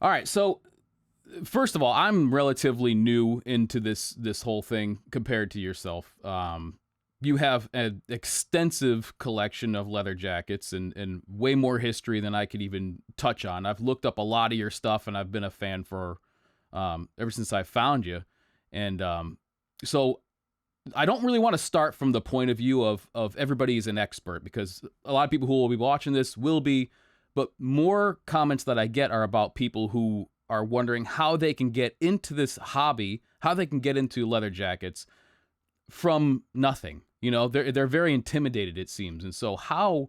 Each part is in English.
All right, so first of all, I'm relatively new into this whole thing compared to yourself. You have an extensive collection of leather jackets and way more history than I could even touch on. I've looked up a lot of your stuff, and I've been a fan for ever since I found you. And so I don't really want to start from the point of view of everybody is an expert, because a lot of people who will be watching this will be, but more comments that I get are about people who are wondering how they can get into this hobby, how they can get into leather jackets from nothing. You know, they're very intimidated, it seems. And so how,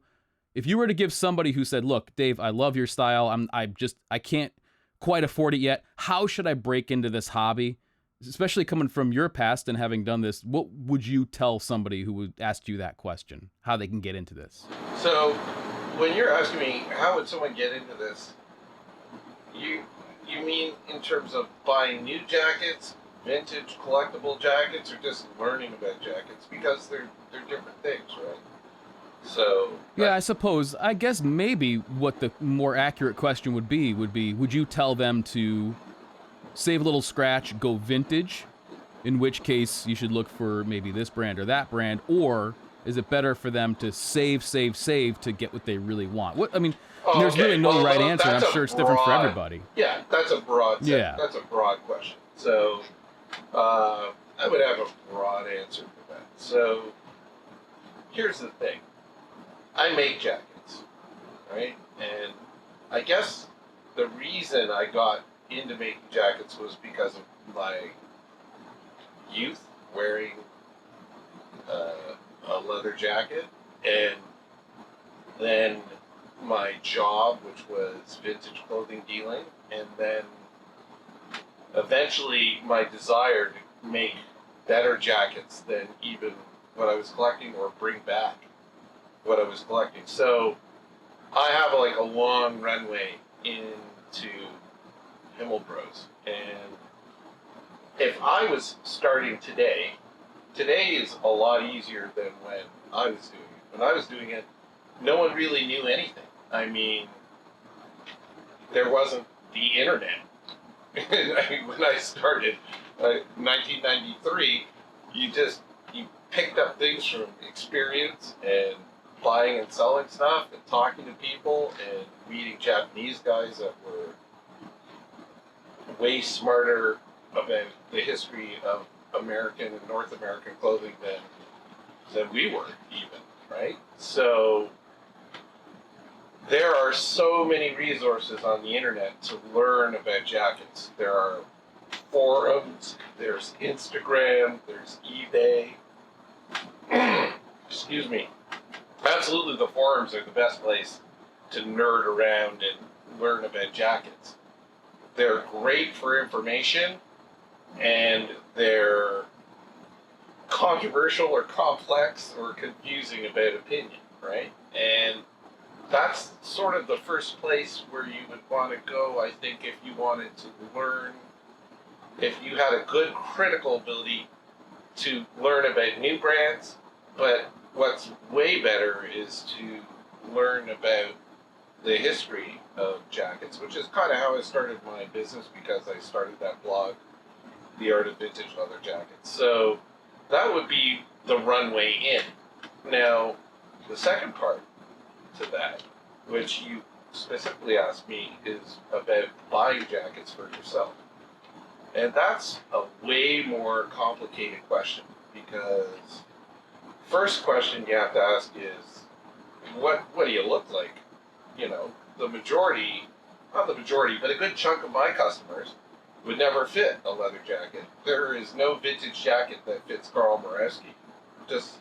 if you were to give somebody who said, "Look, Dave, I love your style. I can't quite afford it yet. How should I break into this hobby?" Especially coming from your past and having done this, what would you tell somebody who would ask you that question? How they can get into this? So, when you're asking me how would someone get into this, you mean in terms of buying new jackets, vintage collectible jackets, or just learning about jackets? Because they're different things, right? So Yeah, I guess maybe what the more accurate question would be would you tell them to save a little scratch, go vintage, in which case you should look for maybe this brand or that brand, or is it better for them to save to get what they really want? What I mean, there's really no right answer, and I'm sure it's different for everybody. Yeah, that's a broad. Yeah. That's a broad question. So I would have a broad answer for that. So here's the thing: I make jackets, right? And I guess the reason I got into making jackets was because of my youth wearing a leather jacket, and then my job, which was vintage clothing dealing, and then eventually my desire to make better jackets than even what I was collecting, or bring back what I was collecting. So I have like a long runway into Himel Bros. And if I was starting today is a lot easier than when I was doing it. When I was doing it, no one really knew anything. I mean, there wasn't the internet. I mean, when I started, 1993, you picked up things from experience and buying and selling stuff and talking to people and meeting Japanese guys that were way smarter about the history of American and North American clothing than we were, even, right? So there are so many resources on the internet to learn about jackets. There are forums, there's Instagram, there's eBay. Excuse me. Absolutely, the forums are the best place to nerd around and learn about jackets. They're great for information, and they're controversial or complex or confusing about opinion, right? And that's sort of the first place where you would want to go, I think, if you wanted to learn, if you had a good critical ability to learn about new brands. But what's way better is to learn about the history of jackets, which is kind of how I started my business, because I started that blog, The Art of Vintage Leather Jackets. So that would be the runway in. Now, the second part to that, which you specifically asked me, is about buying jackets for yourself. And that's a way more complicated question, because first question you have to ask is, what do you look like? You know, the majority, not the majority, but a good chunk of my customers would never fit a leather jacket. There is no vintage jacket that fits Carl Murawski. Just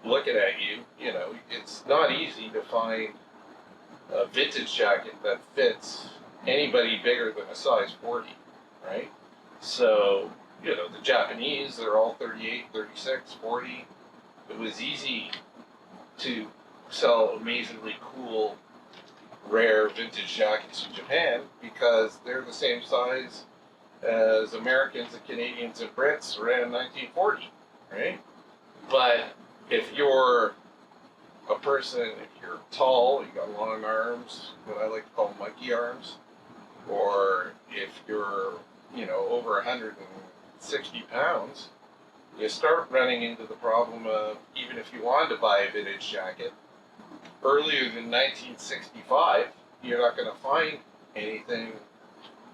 looking at you, you know, it's not easy to find a vintage jacket that fits anybody bigger than a size 40, right? So, you know, the Japanese, they're all 38, 36, 40. It was easy to sell amazingly cool, rare vintage jackets in Japan because they're the same size as Americans and Canadians and Brits around 1940, right? But if you're a person, if you're tall, you got long arms, what I like to call monkey arms, Or if you're, over 160 pounds, you start running into the problem of, even if you wanted to buy a vintage jacket, earlier than 1965, you're not going to find anything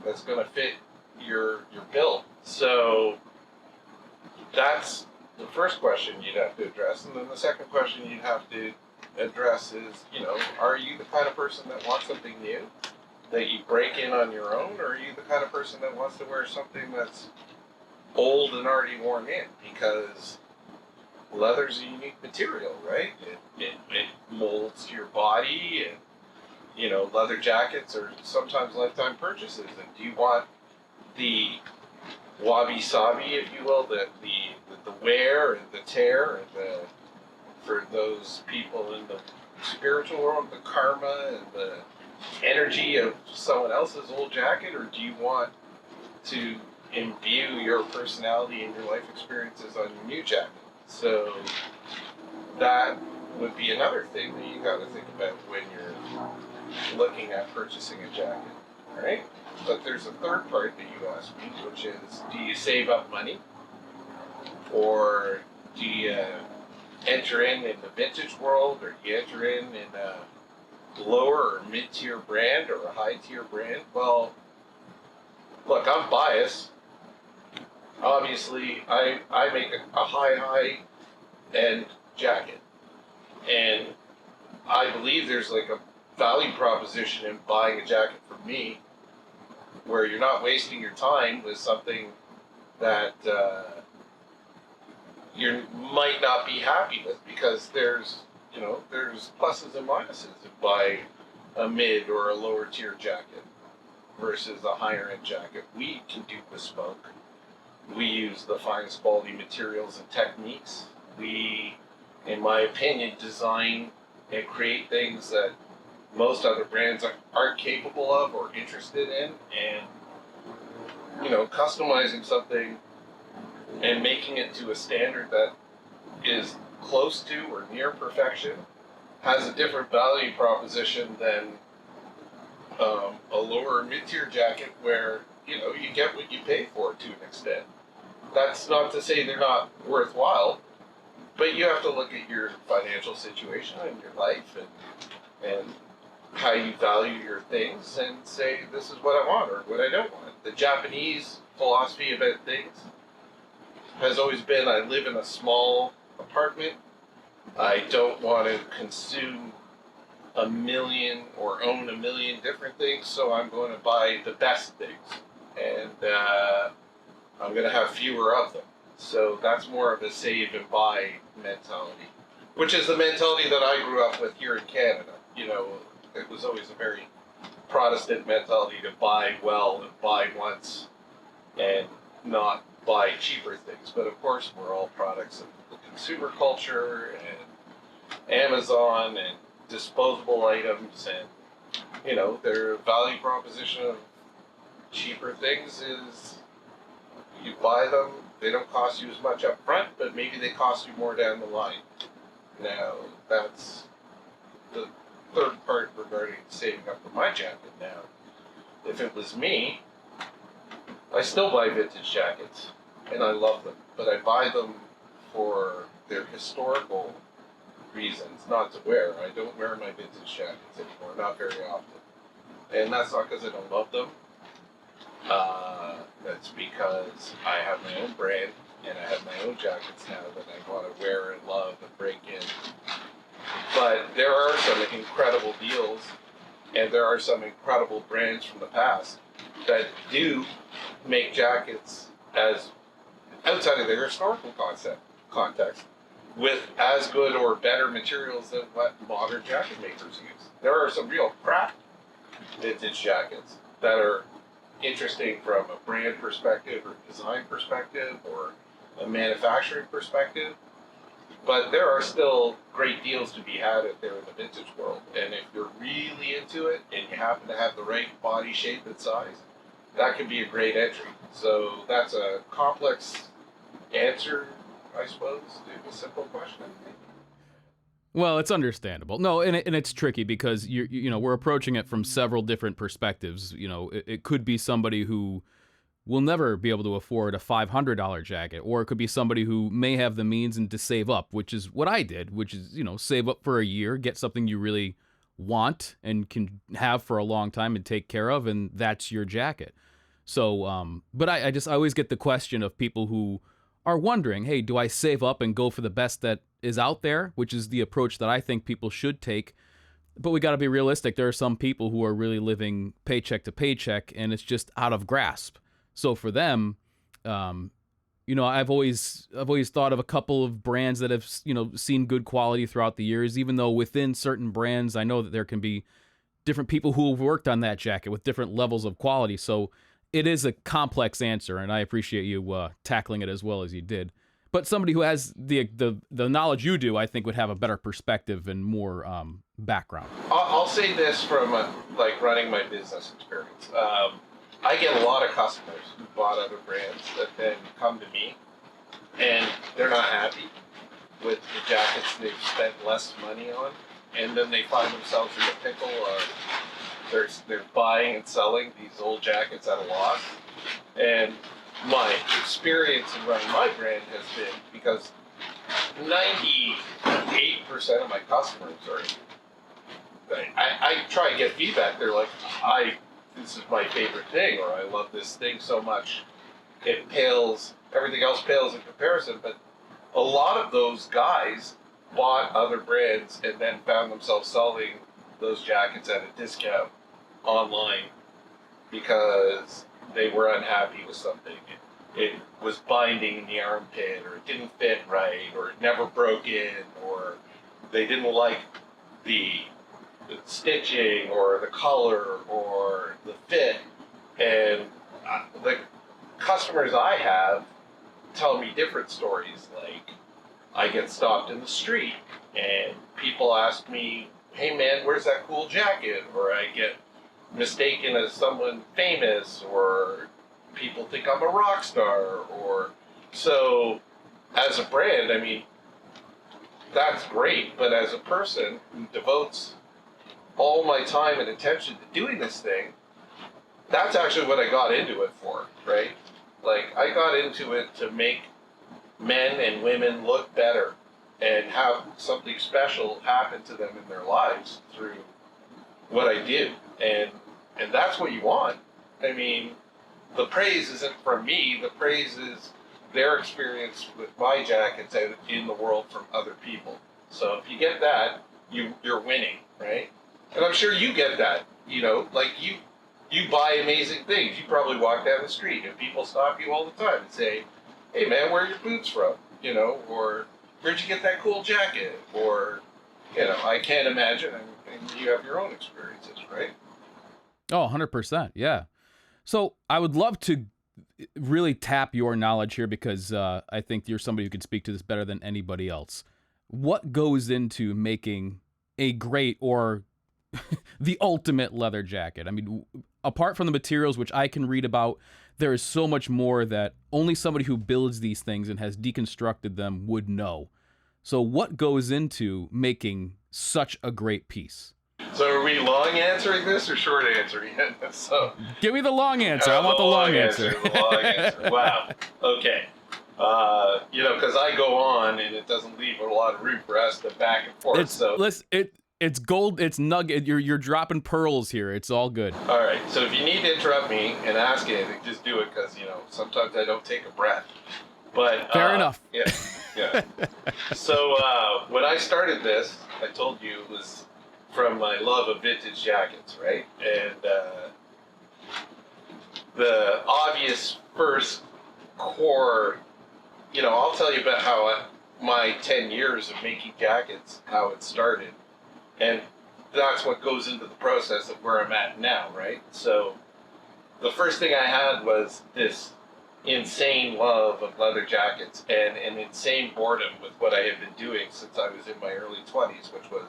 that's going to fit your build. So that's the first question you'd have to address. And then the second question you'd have to address is, are you the kind of person that wants something new, that you break in on your own, or are you the kind of person that wants to wear something that's old and already worn in? Because leather's a unique material, right? It molds to your body, and leather jackets are sometimes lifetime purchases. And do you want the wabi sabi, if you will, the wear and the tear, and for those people in the spiritual world, the karma and the energy of someone else's old jacket, or do you want to imbue your personality and your life experiences on your new jacket? So that would be another thing that you got to think about when you're looking at purchasing a jacket, right? But there's a third part that you asked me, which is, do you save up money, or do you enter in the vintage world, or do you enter in a lower or mid-tier brand or a high-tier brand? Well, look, I'm biased. Obviously, I make a high-end jacket, and I believe there's like a value proposition in buying a jacket from me, where you're not wasting your time with something that you might not be happy with, because there's pluses and minuses in buying a mid or a lower tier jacket versus a higher end jacket. We can do bespoke. We use the finest quality materials and techniques. We, in my opinion, design and create things that most other brands aren't capable of or interested in. And customizing something and making it to a standard that is close to or near perfection has a different value proposition than a lower mid-tier jacket, where you get what you pay for to an extent. That's not to say they're not worthwhile, but you have to look at your financial situation and your life and how you value your things, and say, this is what I want or what I don't want. The Japanese philosophy about things has always been, I live in a small apartment. I don't want to consume a million or own a million different things, so I'm going to buy the best things. And I'm going to have fewer of them. So that's more of a save and buy mentality, which is the mentality that I grew up with here in Canada. It was always a very Protestant mentality to buy well and buy once and not buy cheaper things. But of course, we're all products of the consumer culture and Amazon and disposable items, and their value proposition of cheaper things is, you buy them, they don't cost you as much up front, but maybe they cost you more down the line. Now, that's the third part regarding saving up for my jacket. Now, if it was me, I still buy vintage jackets, and I love them, but I buy them for their historical reasons, not to wear. I don't wear my vintage jackets anymore, not very often. And that's not because I don't love them. That's because I have my own brand, and I have my own jackets now that I want to wear and love and break in. But there are some incredible deals, and there are some incredible brands from the past that do make jackets as outside of their historical context with as good or better materials than what modern jacket makers use. There are some real crap vintage jackets that are interesting from a brand perspective or design perspective or a manufacturing perspective, but there are still great deals to be had out there in the vintage world. And if you're really into it and you happen to have the right body shape and size, that can be a great entry. So that's a complex answer, I suppose, to a simple question. Well, it's understandable. No, and it's tricky because you know we're approaching it from several different perspectives. You know, it could be somebody who will never be able to afford a $500 jacket, or it could be somebody who may have the means and to save up, which is what I did, which is save up for a year, get something you really want and can have for a long time and take care of, and that's your jacket. So, but I always get the question of people who are wondering, hey, do I save up and go for the best that is out there, which is the approach that I think people should take. But we got to be realistic. There are some people who are really living paycheck to paycheck, and it's just out of grasp. So for them, I've always thought of a couple of brands that have seen good quality throughout the years. Even though within certain brands, I know that there can be different people who have worked on that jacket with different levels of quality. So it is a complex answer, and I appreciate you tackling it as well as you did. But somebody who has the knowledge you do, I think, would have a better perspective and more background. I'll say this from like running my business experience. I get a lot of customers who bought other brands that then come to me, and they're not happy with the jackets they've spent less money on, and then they find themselves in the pickle of they're buying and selling these old jackets at a loss. And my experience in running my brand has been, because 98% of my customers are, I try and get feedback. They're like, this is my favorite thing, or I love this thing so much. Everything else pales in comparison. But a lot of those guys bought other brands and then found themselves selling those jackets at a discount online because they were unhappy with something. It was binding in the armpit, or it didn't fit right, or it never broke in, or they didn't like the stitching or the color or the fit. And the customers I have tell me different stories. Like, I get stopped in the street and people ask me, hey man, where's that cool jacket? Or I get mistaken as someone famous, or people think I'm a rock star. Or so as a brand, I mean, that's great, but as a person who devotes all my time and attention to doing this thing, that's actually what I got into it for, right? Like, I got into it to make men and women look better and have something special happen to them in their lives through what I do. And that's what you want. I mean, the praise isn't from me. The praise is their experience with my jackets out in the world from other people. So if you get that, you're winning, right? And I'm sure you get that. Like you buy amazing things. You probably walk down the street and people stop you all the time and say, hey man, where are your boots from? Or where'd you get that cool jacket? Or, I can't imagine. And you have your own experiences, right? Oh, 100%. Yeah. So I would love to really tap your knowledge here, because I think you're somebody who can speak to this better than anybody else. What goes into making a great, or the ultimate leather jacket? I mean, apart from the materials, which I can read about, there is so much more that only somebody who builds these things and has deconstructed them would know. So what goes into making such a great piece? So are we long answering this or short answering it? So give me the long answer. I want the long answer. The long answer. Wow. Okay. Because I go on and it doesn't leave a lot of room for us to back and forth. It's gold. It's nugget. You're dropping pearls here. It's all good. All right. So if you need to interrupt me and ask anything, just do it, because sometimes I don't take a breath. But fair enough. Yeah. So when I started this, I told you it was from my love of vintage jackets, right? And the obvious first core, I'll tell you about how my 10 years of making jackets, how it started. And that's what goes into the process of where I'm at now, right? So the first thing I had was this insane love of leather jackets and an insane boredom with what I had been doing since I was in my early 20s, which was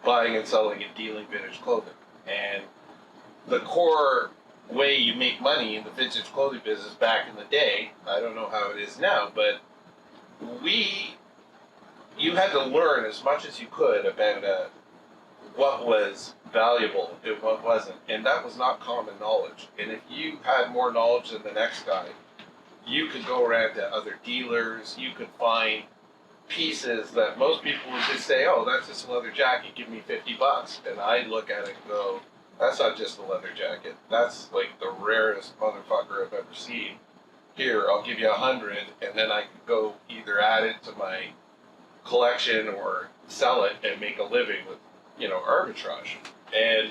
buying and selling and dealing vintage clothing. And the core way you make money in the vintage clothing business back in the day, I don't know how it is now, but we you had to learn as much as you could about what was valuable and what wasn't, and that was not common knowledge. And if you had more knowledge than the next guy, you could go around to other dealers, you could find pieces that most people would just say, oh, that's just a leather jacket, give me $50. And I look at it and go, that's not just a leather jacket, that's like the rarest motherfucker I've ever seen. Here, I'll give you 100, and then I could go either add it to my collection or sell it and make a living with, arbitrage. And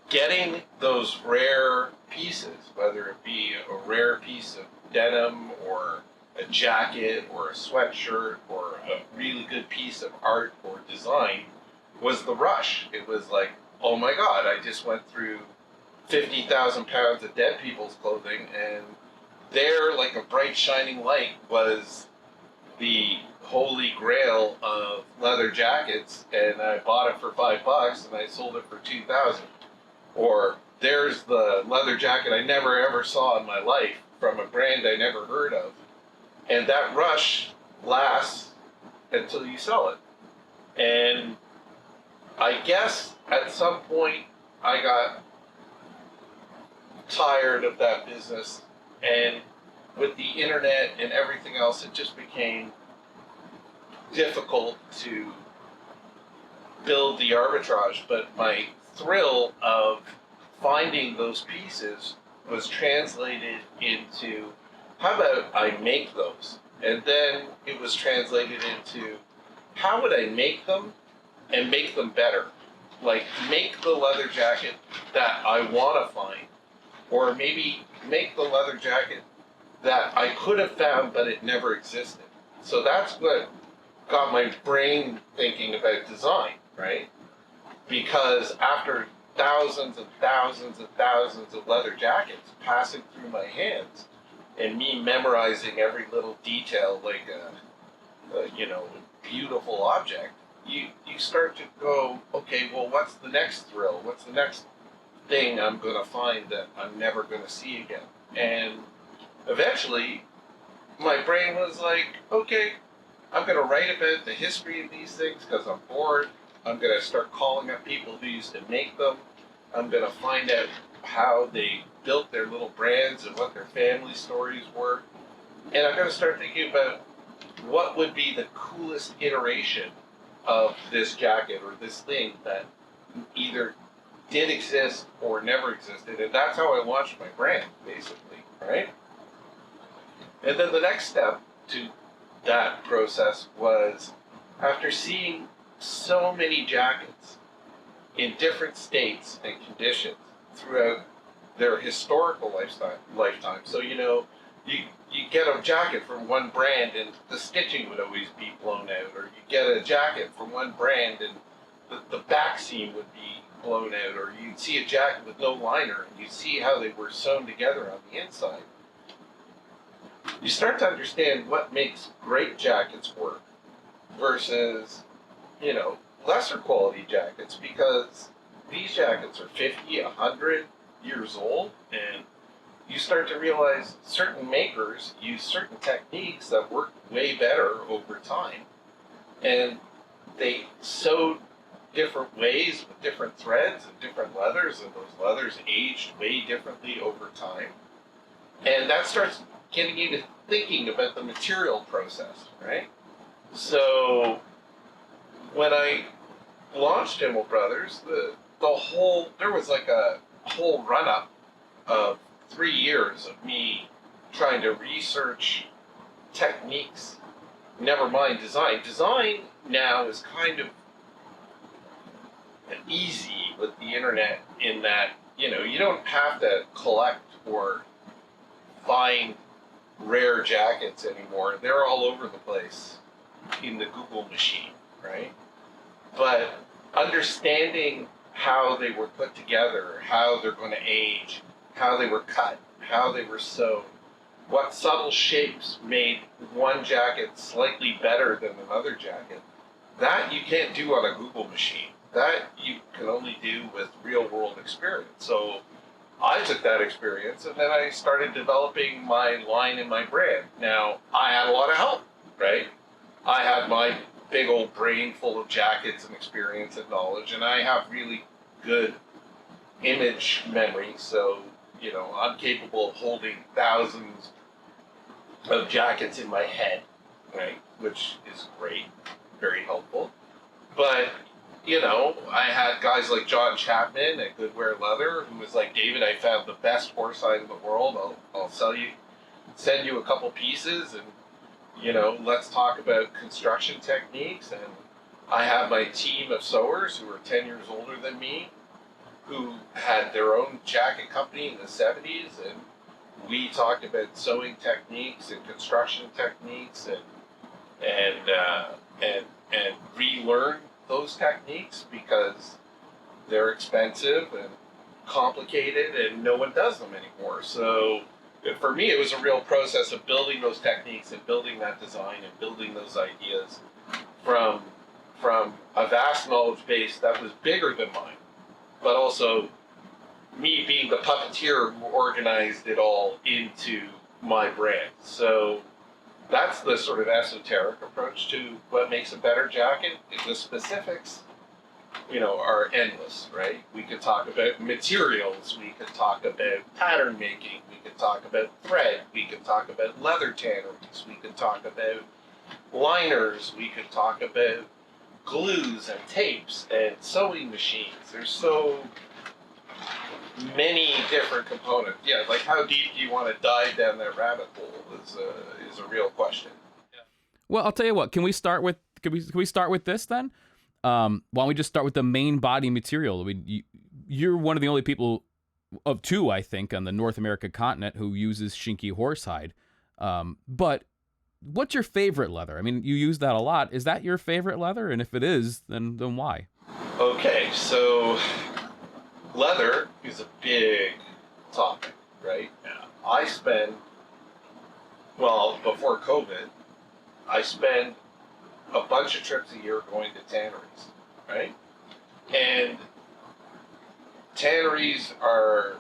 getting those rare pieces, whether it be a rare piece of denim or a jacket or a sweatshirt or a really good piece of art or design, was the rush. It was like, oh my God, I just went through 50,000 pounds of dead people's clothing, and there, like a bright shining light, was the holy grail of leather jackets, and I bought it for $5 and I sold it for 2,000. Or there's the leather jacket I never ever saw in my life from a brand I never heard of. And that rush lasts until you sell it. And I guess at some point I got tired of that business, and with the internet and everything else, it just became difficult to build the arbitrage. But my thrill of finding those pieces was translated into, how about I make those? And then it was translated into, how would I make them and make them better? Like, make the leather jacket that I want to find, or maybe make the leather jacket that I could have found but it never existed. So that's what got my brain thinking about design, right? Because after thousands and thousands and thousands of leather jackets passing through my hands, and me memorizing every little detail like a beautiful object, you start to go, okay, well, what's the next thrill? What's the next thing I'm going to find that I'm never going to see again? And eventually, my brain was like, okay, I'm going to write about the history of these things because I'm bored. I'm going to start calling up people who used to make them. I'm going to find out how they built their little brands and what their family stories were. And I'm going to start thinking about what would be the coolest iteration of this jacket or this thing that either did exist or never existed. And that's how I launched my brand, basically, right? And then the next step to that process was, after seeing so many jackets in different states and conditions throughout their historical lifetime. So, you get a jacket from one brand and the stitching would always be blown out, or you get a jacket from one brand and the back seam would be blown out, or you'd see a jacket with no liner and you'd see how they were sewn together on the inside. You start to understand what makes great jackets work versus, lesser quality jackets, because these jackets are 50, 100 years old, and you start to realize certain makers use certain techniques that work way better over time, and they sewed different ways with different threads and different leathers, and those leathers aged way differently over time. And that starts getting you to thinking about the material process, right? So when I launched Himel Brothers, there was like a whole run-up of 3 years of me trying to research techniques, never mind design. Design now is kind of easy with the internet in that, you don't have to collect or find rare jackets anymore. They're all over the place in the Google machine, right? But understanding how they were put together, how they're going to age, how they were cut, how they were sewn, what subtle shapes made one jacket slightly better than another jacket, that you can't do on a Google machine. That you can only do with real world experience. So I took that experience and then I started developing my line and my brand. Now, I had a lot of help, right? I had my big old brain full of jackets and experience and knowledge, and I have really good image memory. So, I'm capable of holding thousands of jackets in my head, right? Which is great, very helpful. But, I had guys like John Chapman at Goodwear Leather who was like, David, I found the best horsehide in the world. I'll send you a couple pieces, and let's talk about construction techniques. And I have my team of sewers who are 10 years older than me, who had their own jacket company in the 70s, and we talked about sewing techniques and construction techniques, and relearn those techniques because they're expensive and complicated and no one does them anymore. So for me, it was a real process of building those techniques and building that design and building those ideas from a vast knowledge base that was bigger than mine, but also me being the puppeteer who organized it all into my brand. So that's the sort of esoteric approach to what makes a better jacket. The specifics, are endless, right? We could talk about materials, we could talk about pattern making, we could talk about thread, we could talk about leather tanneries, we could talk about liners, we could talk about glues and tapes and sewing machines. There's so many different components. Yeah, like how deep do you want to dive down that rabbit hole is a real question. Well, I'll tell you what. Can we start with this then? Why don't we just start with the main body material? I mean, you're one of the only people of two, I think, on the North America continent who uses Shinki horsehide. But what's your favorite leather? I mean, you use that a lot. Is that your favorite leather? And if it is, then why? Okay, so leather is a big topic, right? I spend, before COVID, I spend a bunch of trips a year going to tanneries, right? And tanneries are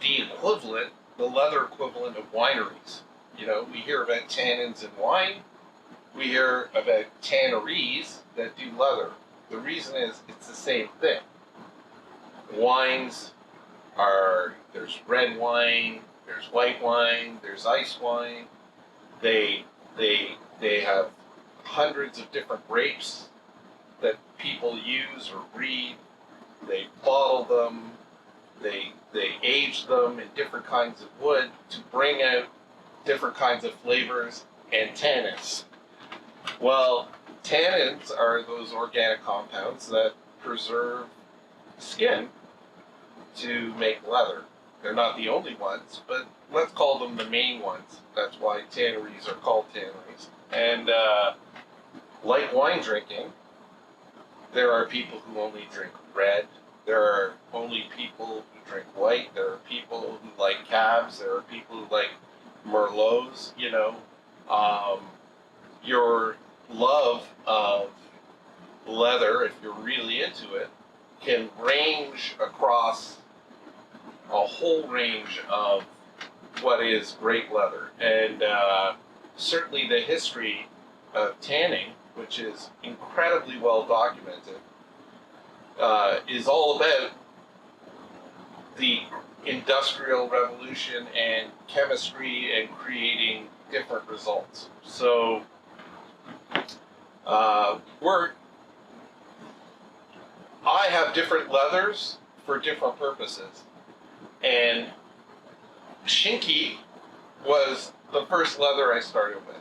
the equivalent, the leather equivalent of wineries. We hear about tannins in wine. We hear about tanneries that do leather. The reason is it's the same thing. Wines there's red wine, there's white wine, there's ice wine. They have hundreds of different grapes that people use or breed. They bottle them. They age them in different kinds of wood to bring out different kinds of flavors and tannins. Well, tannins are those organic compounds that preserve skin to make leather. They're not the only ones, but let's call them the main ones. That's why tanneries are called tanneries. And like wine drinking, there are people who only drink red. There are only people who drink white. There are people who like cabs. There are people who like merlots. Your love of leather, if you're really into it, can range across a whole range of what is great leather. And certainly the history of tanning, which is incredibly well documented, is all about the Industrial Revolution and chemistry and creating different results. So I have different leathers for different purposes. And Shinki was the first leather I started with.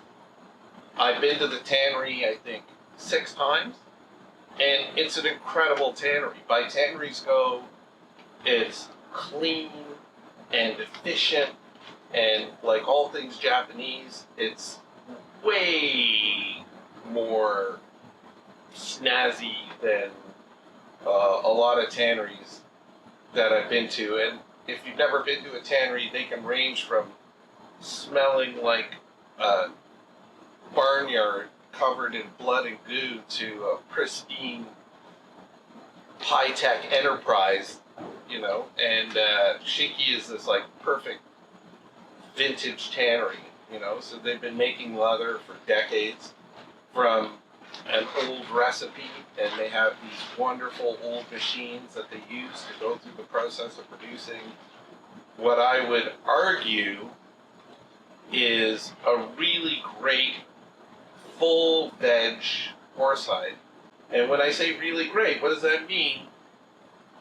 I've been to the tannery, I think, 6 times, and it's an incredible tannery. By tanneries go, it's clean and efficient, and like all things Japanese, it's way more snazzy than a lot of tanneries that I've been to. And if you've never been to a tannery, they can range from smelling like a barnyard covered in blood and goo to a pristine high-tech enterprise, and Shinki is this like perfect vintage tannery. So they've been making leather for decades from an old recipe, and they have these wonderful old machines that they use to go through the process of producing what I would argue is a really great full veg horsehide. And when I say really great, what does that mean?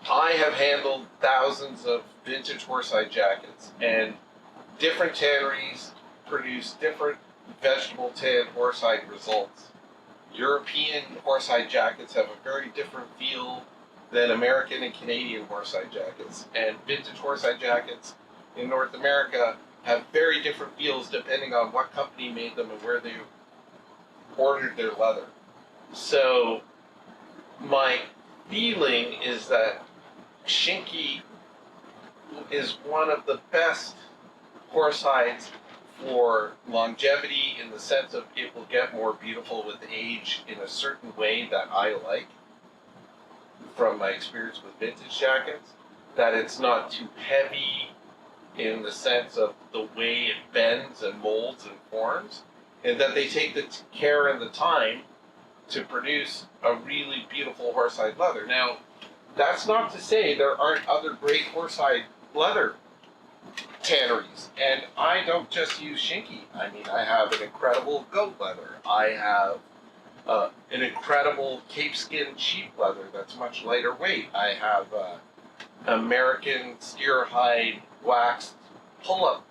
I have handled thousands of vintage horsehide jackets, and different tanneries produce different vegetable tan horsehide results. European horsehide jackets have a very different feel than American and Canadian horsehide jackets, and vintage horsehide jackets in North America have very different feels depending on what company made them and where they ordered their leather. So my feeling is that Shinky is one of the best horsehides for longevity, in the sense of it will get more beautiful with age in a certain way that I like from my experience with vintage jackets. That it's not too heavy in the sense of the way it bends and molds and forms, and that they take the care and the time to produce a really beautiful horsehide leather. Now, that's not to say there aren't other great horsehide leather tanneries, and I don't just use Shinky. I mean, I have an incredible goat leather. I have an incredible Cape Skin sheep leather that's much lighter weight. I have American steer hide waxed pull-up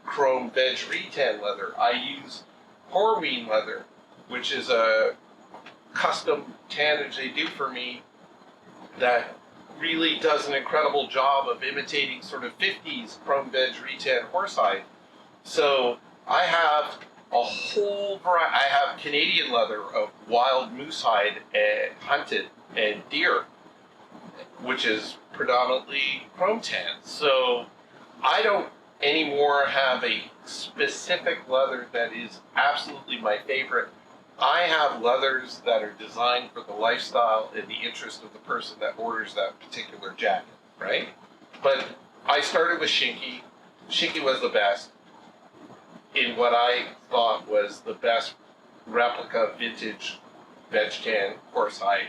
chrome veg retan leather. I use Horween leather, which is a custom tannage they do for me that really does an incredible job of imitating sort of 50s chrome veg retan horsehide. So I have a whole variety. I have Canadian leather of wild moose hide and hunted and deer, which is predominantly chrome tan. So I don't anymore have a specific leather that is absolutely my favorite. I have leathers that are designed for the lifestyle and the interest of the person that orders that particular jacket, right? But I started with Shinky. Shinky was the best in what I thought was the best replica vintage veg tan horsehide.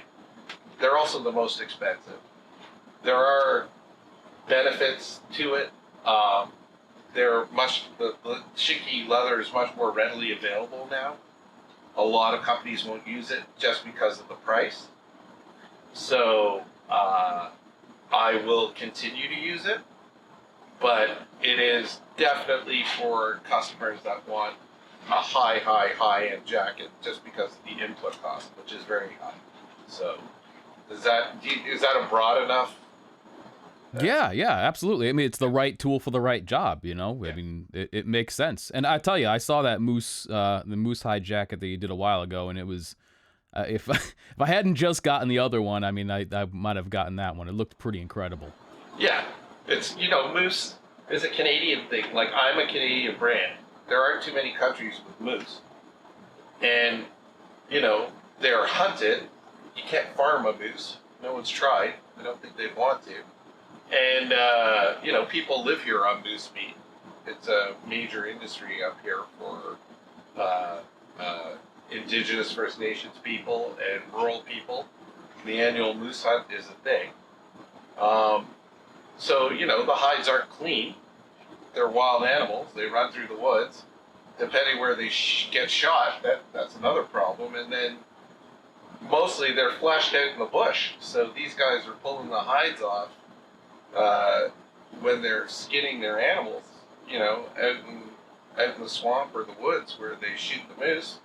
They're also the most expensive. There are benefits to it. The Shinky leather is much more readily available now. A lot of companies won't use it just because of the price. So I will continue to use it, but it is definitely for customers that want a high-end jacket just because of the input cost, which is very high. So is that a broad enough? Yeah, absolutely. I mean, it's the right tool for the right job, you know? Yeah. I mean, it makes sense. And I tell you, I saw that the moose hide jacket that you did a while ago, and it was, if I hadn't just gotten the other one, I mean, I might have gotten that one. It looked pretty incredible. Yeah, it's, moose is a Canadian thing. Like, I'm a Canadian brand. There aren't too many countries with moose. And, they're hunted. You can't farm a moose. No one's tried. I don't think they want to. And, people live here on moose meat. It's a major industry up here for Indigenous First Nations people and rural people. The annual moose hunt is a thing. So, the hides aren't clean. They're wild animals. They run through the woods. Depending where they get shot, that's another problem. And then mostly they're fleshed out in the bush. So these guys are pulling the hides off when they're skinning their animals, out in the swamp or the woods where they shoot the moose,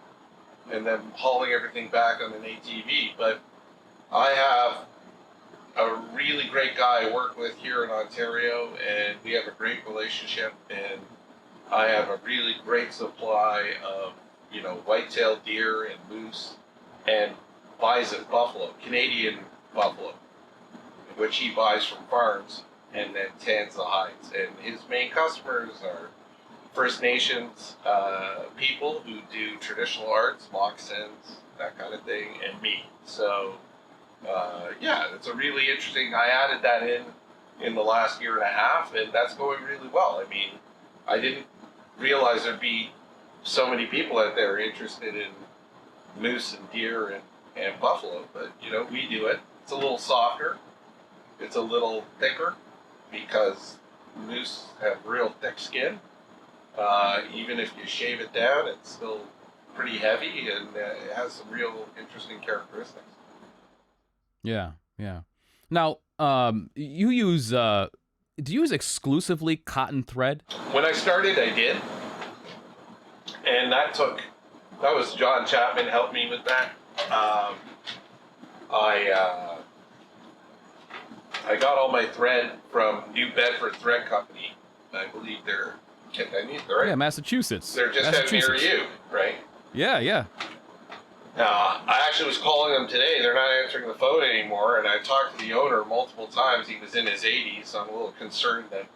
and then hauling everything back on an ATV. But I have a really great guy I work with here in Ontario, and we have a great relationship, and I have a really great supply of, white-tailed deer and moose, and bison buffalo, Canadian buffalo, which he buys from farms and then tans the hides. And his main customers are First Nations people who do traditional arts, moccasins, that kind of thing, and me. So, it's a really interesting. I added that in the last year and a half, and that's going really well. I mean, I didn't realize there'd be so many people out there are interested in moose and deer and buffalo, but we do it. It's a little softer. It's a little thicker because moose have real thick skin. Even if you shave it down, it's still pretty heavy, and it has some real interesting characteristics. Yeah, yeah. Now, you use do you use exclusively cotton thread? When I started, I did, and that was John Chapman helped me with that. I got all my thread from New Bedford Thread Company. I believe they're right. Yeah, Massachusetts. They're just out near you, right? Yeah, yeah. I actually was calling them today. They're not answering the phone anymore, and I talked to the owner multiple times. He was in his 80s, so I'm a little concerned that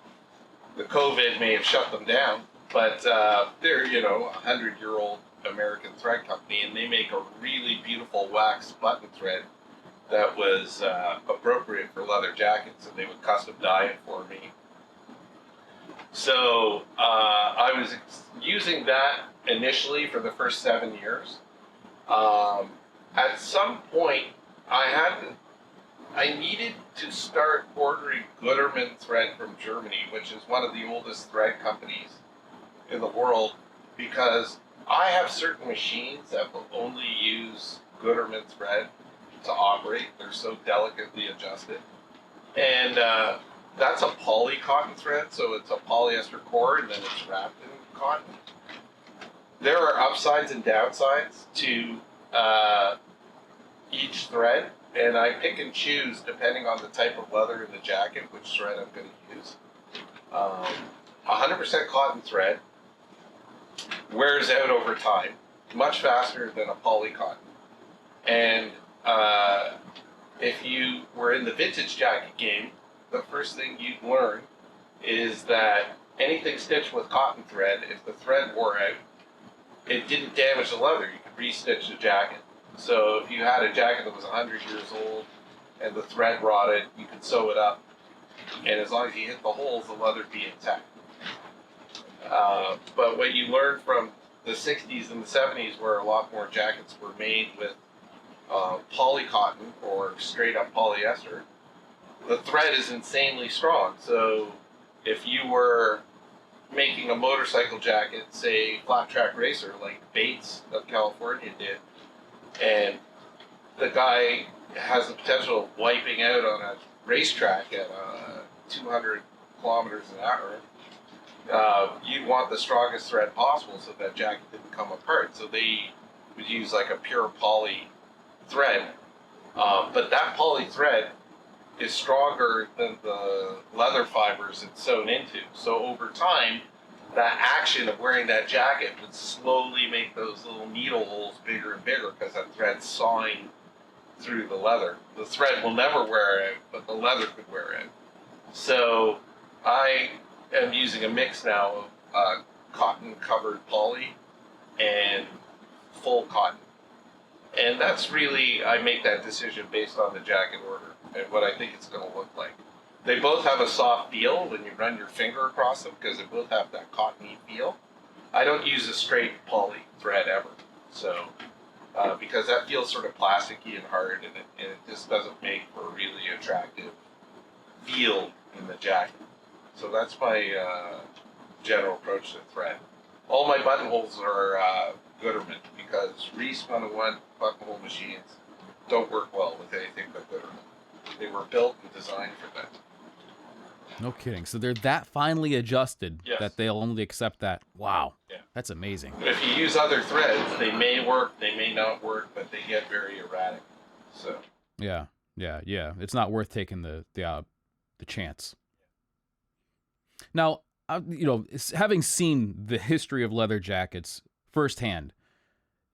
the COVID may have shut them down. But they're, a 100-year-old American thread company, and they make a really beautiful wax button thread that was appropriate for leather jackets, and they would custom dye it for me. So I was using that initially for the first 7 years. At some point, I needed to start ordering Gutermann thread from Germany, which is one of the oldest thread companies in the world, because I have certain machines that will only use Gutermann thread to operate. They're so delicately adjusted. And that's a poly cotton thread, so it's a polyester cord and then it's wrapped in cotton. There are upsides and downsides to each thread, and I pick and choose depending on the type of leather in the jacket which thread I'm going to use. 100% cotton thread wears out over time much faster than a poly cotton. And if you were in the vintage jacket game, the first thing you'd learn is that anything stitched with cotton thread, if the thread wore out, it didn't damage the leather. You could re-stitch the jacket. So if you had a jacket that was 100 years old and the thread rotted, you could sew it up, and as long as you hit the holes, the leather would be intact. But what you learned from the 60s and the 70s, where a lot more jackets were made with poly cotton or straight up polyester, the thread is insanely strong. So if you were making a motorcycle jacket, say flat track racer like Bates of California did, and the guy has the potential of wiping out on a racetrack at 200 kilometers an hour, you'd want the strongest thread possible so that jacket didn't come apart. So they would use like a pure poly thread, but that poly thread is stronger than the leather fibers it's sewn into. So over time, that action of wearing that jacket would slowly make those little needle holes bigger and bigger because that thread's sawing through the leather. The thread will never wear out, but the leather could wear out. So I am using a mix now of cotton covered poly and full cotton. And that's really, I make that decision based on the jacket order and what I think it's going to look like. They both have a soft feel when you run your finger across them because they both have that cottony feel. I don't use a straight poly thread ever, so because that feels sort of plasticky and hard, and it just doesn't make for a really attractive feel in the jacket. So that's my general approach to thread. All my buttonholes are Gutermann because Reese 101 buttonhole machines don't work well with anything but Gutermann. They were built and designed for that. No kidding. So they're that finely adjusted that they'll only accept that. Wow. Yeah. That's amazing. But if you use other threads, they may work, they may not work, but they get very erratic. So. Yeah. It's not worth taking the chance. Now, having seen the history of leather jackets firsthand,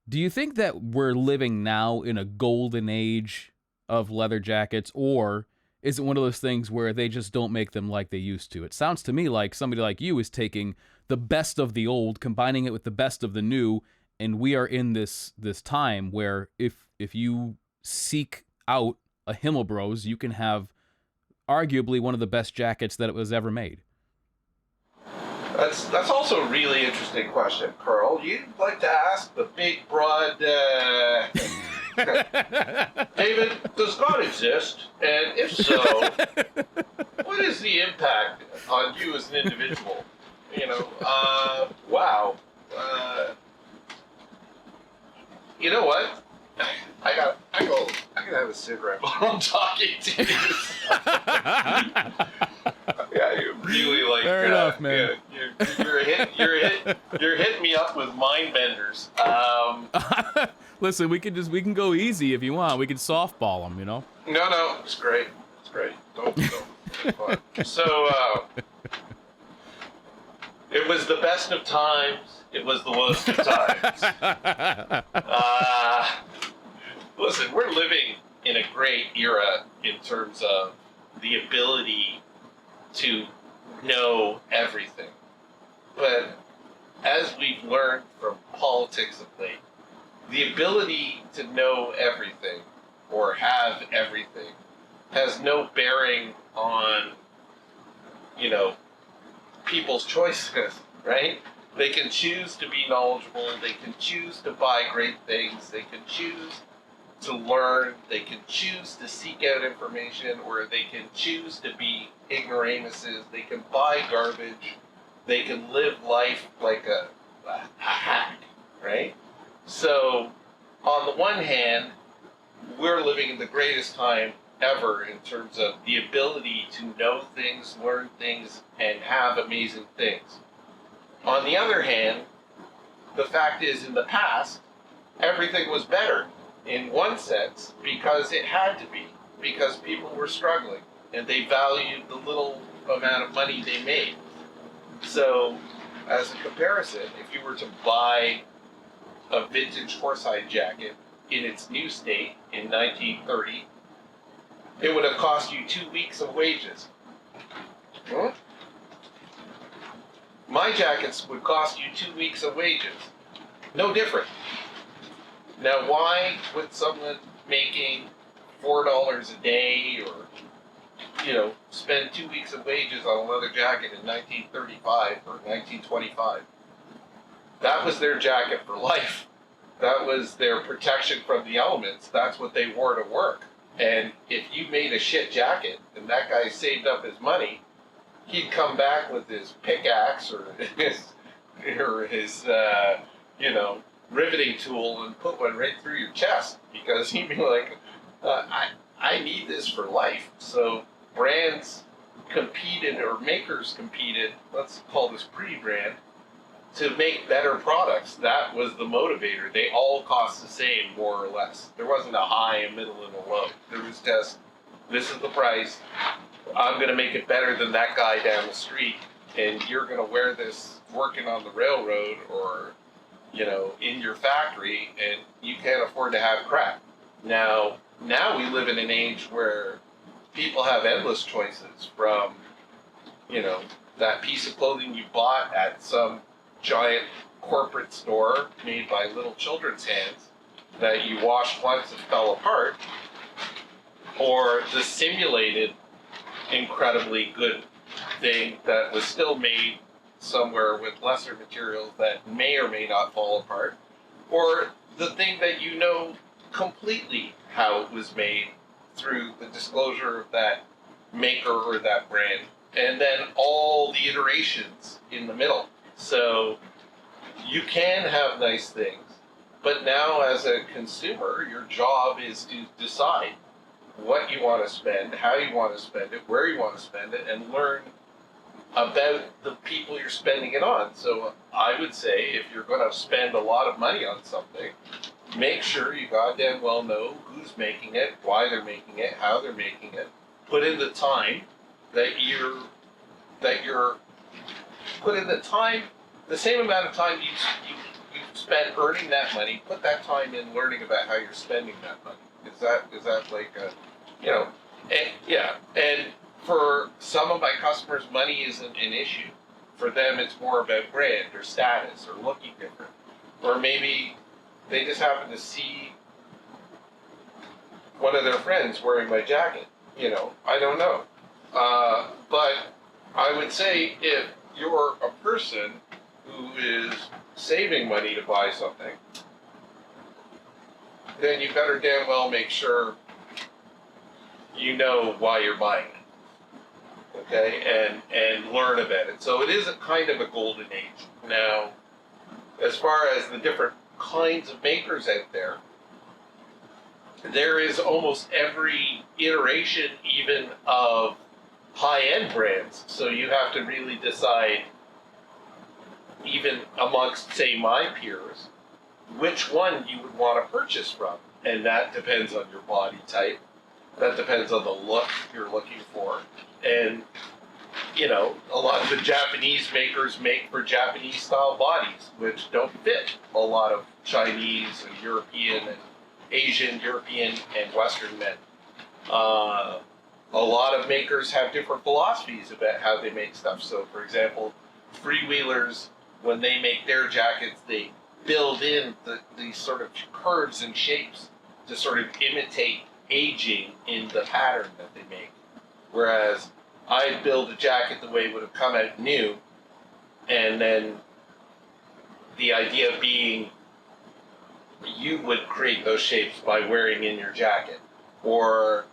do you think that we're living now in a golden age of leather jackets, or is it one of those things where they just don't make them like they used to? It sounds to me like somebody like you is taking the best of the old, combining it with the best of the new, and we are in this time where if you seek out a Himel Bros, you can have arguably one of the best jackets that it was ever made. That's also a really interesting question, Carl. You'd like to ask the big, broad, David, does God exist? And if so, what is the impact on you as an individual? Wow. You know what? I gotta have a cigarette while I'm talking to you. Yeah, you really like. Fair enough, man. You're hitting me up with mind benders. Listen, we can go easy if you want. We can softball them, No, it's great. It's great. Don't. So, it was the best of times. It was the worst of times. Listen, we're living in a great era in terms of the ability to know everything. But as we've learned from politics of late, the ability to know everything or have everything has no bearing on, people's choices, right? They can choose to be knowledgeable, they can choose to buy great things, they can choose to learn, they can choose to seek out information, or they can choose to be ignoramuses, they can buy garbage, they can live life like a hack, right? So, on the one hand, we're living in the greatest time ever in terms of the ability to know things, learn things, and have amazing things. On the other hand, the fact is in the past, everything was better in one sense because it had to be, because people were struggling and they valued the little amount of money they made. So, as a comparison, if you were to buy a vintage horsehide jacket in its new state in 1930, it would have cost you 2 weeks of wages. My jackets would cost you 2 weeks of wages. No different. Now, why would someone making $4 a day or, spend 2 weeks of wages on a leather jacket in 1935 or 1925? That was their jacket for life. That was their protection from the elements. That's what they wore to work. And if you made a shit jacket and that guy saved up his money, he'd come back with his pickaxe or his riveting tool and put one right through your chest, because he'd be like, I need this for life. So brands competed, or makers competed, let's call this pre-brand, to make better products. That was the motivator. They all cost the same, more or less. There wasn't a high, a middle, and a low. There was just, this is the price. I'm going to make it better than that guy down the street, and you're going to wear this working on the railroad or, in your factory, and you can't afford to have crap. Now we live in an age where people have endless choices, from, that piece of clothing you bought at some giant corporate store made by little children's hands that you washed once and fell apart, or the simulated incredibly good thing that was still made somewhere with lesser materials that may or may not fall apart, or the thing that completely how it was made through the disclosure of that maker or that brand, and then all the iterations in the middle. So you can have nice things, but now as a consumer, your job is to decide what you want to spend, how you want to spend it, where you want to spend it, and learn about the people you're spending it on. So I would say, if you're going to spend a lot of money on something, make sure you goddamn well know who's making it, why they're making it, how they're making it. Put in the time that you're put in the time, the same amount of time you spent earning that money. Put that time in learning about how you're spending that money. Is that like a, and for some of my customers, money isn't an issue. For them, it's more about brand or status or looking different, or maybe they just happen to see one of their friends wearing my jacket. I don't know. But I would say, if you're a person who is saving money to buy something, then you better damn well make sure you know why you're buying it, okay, and learn about it. So it is a kind of a golden age. Now, as far as the different kinds of makers out there, there is almost every iteration even of high-end brands. So you have to really decide, even amongst, say, my peers, which one you would want to purchase from. And that depends on your body type. That depends on the look you're looking for. And, you know, a lot of the Japanese makers make for Japanese style bodies, which don't fit a lot of Chinese and European and Asian, European, and Western men. A lot of makers have different philosophies about how they make stuff. So, for example, freewheelers, when they make their jackets, they build in these sort of curves and shapes to sort of imitate aging in the pattern that they make. Whereas I build a jacket the way it would have come out new, and then the idea being you would create those shapes by wearing in your jacket. Or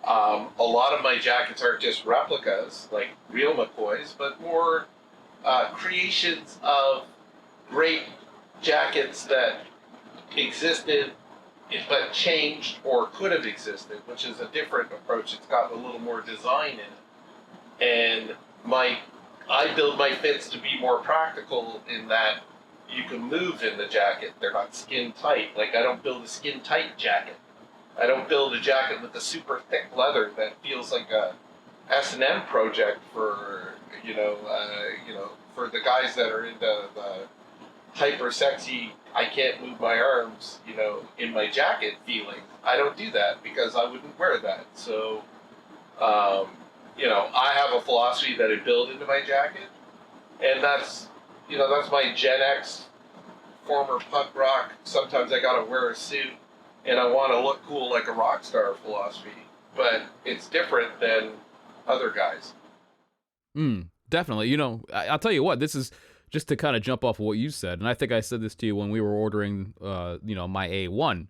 a lot of my jackets aren't just replicas, like real McCoys, but more creations of great jackets that existed but changed or could have existed, which is a different approach. It's got a little more design in it. And I build my fits to be more practical in that you can move in the jacket. They're not skin tight. Like, I don't build a skin tight jacket. I don't build a jacket with a super thick leather that feels like a S&M project for, for the guys that are into the hyper sexy, I can't move my arms, in my jacket feeling. I don't do that because I wouldn't wear that. So, I have a philosophy that I build into my jacket, and that's my Gen X, former punk rock, sometimes I gotta wear a suit, and I want to look cool like a rock star philosophy. But it's different than other guys. Definitely. I'll tell you what, this is just to kind of jump off of what you said. And I think I said this to you when we were ordering, my A1.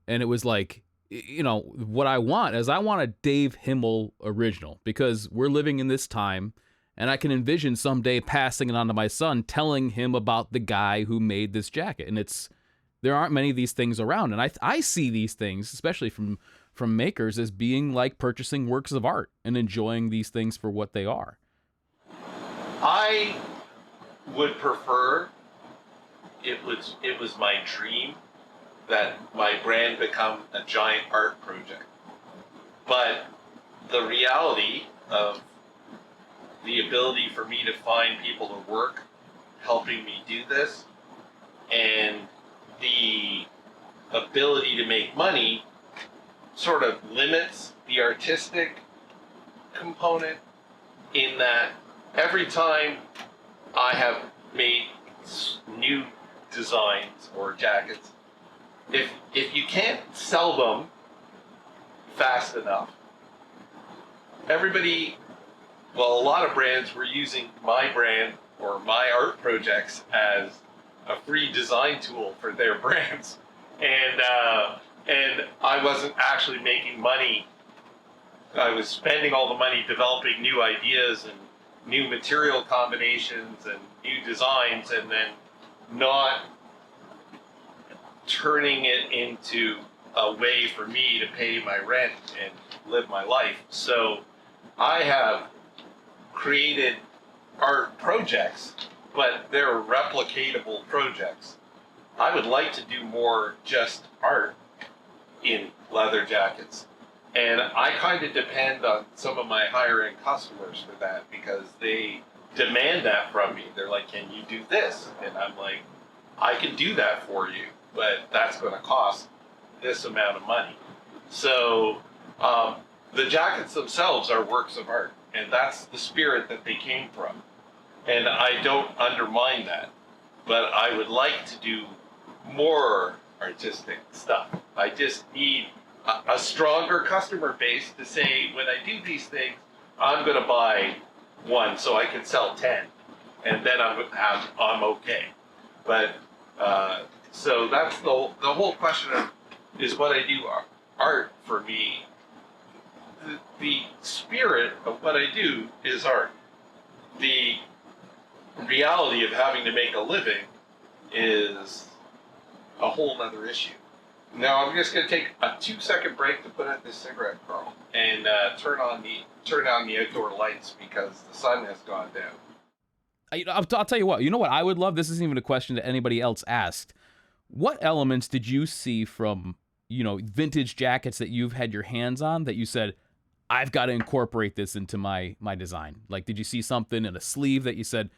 And it was like, what I want is I want a Dave Himel original, because we're living in this time, and I can envision someday passing it on to my son, telling him about the guy who made this jacket. And there aren't many of these things around. And I see these things, especially from makers, as being like purchasing works of art and enjoying these things for what they are. I would prefer, it was my dream that my brand become a giant art project. But the reality of the ability for me to find people to work helping me do this, and the ability to make money sort of limits the artistic component, in that every time I have made new designs or jackets, if you can't sell them fast enough, a lot of brands were using my brand or my art projects as a free design tool for their brands, and I wasn't actually making money. I was spending all the money developing new ideas and new material combinations and new designs, and then not turning it into a way for me to pay my rent and live my life. So I have created art projects, but they're replicatable projects. I would like to do more just art in leather jackets. And I kind of depend on some of my higher end customers for that, because they demand that from me. They're like, can you do this? And I'm like, I can do that for you, but that's going to cost this amount of money. So the jackets themselves are works of art, and that's the spirit that they came from. And I don't undermine that, but I would like to do more artistic stuff. I just need a stronger customer base to say, when I do these things, I'm going to buy one so I can sell 10. and then I'm okay. But so that's the whole question of, is what I do art for me. The spirit of what I do is art. The reality of having to make a living is a whole nother issue. Now I'm just going to take a 2-second break to put out this cigarette, Carl, and turn on the outdoor lights because the sun has gone down. I'll tell you what. You know what I would love? This isn't even a question that anybody else asked. What elements did you see from, vintage jackets that you've had your hands on that you said, I've got to incorporate this into my design? Like, did you see something in a sleeve that you said,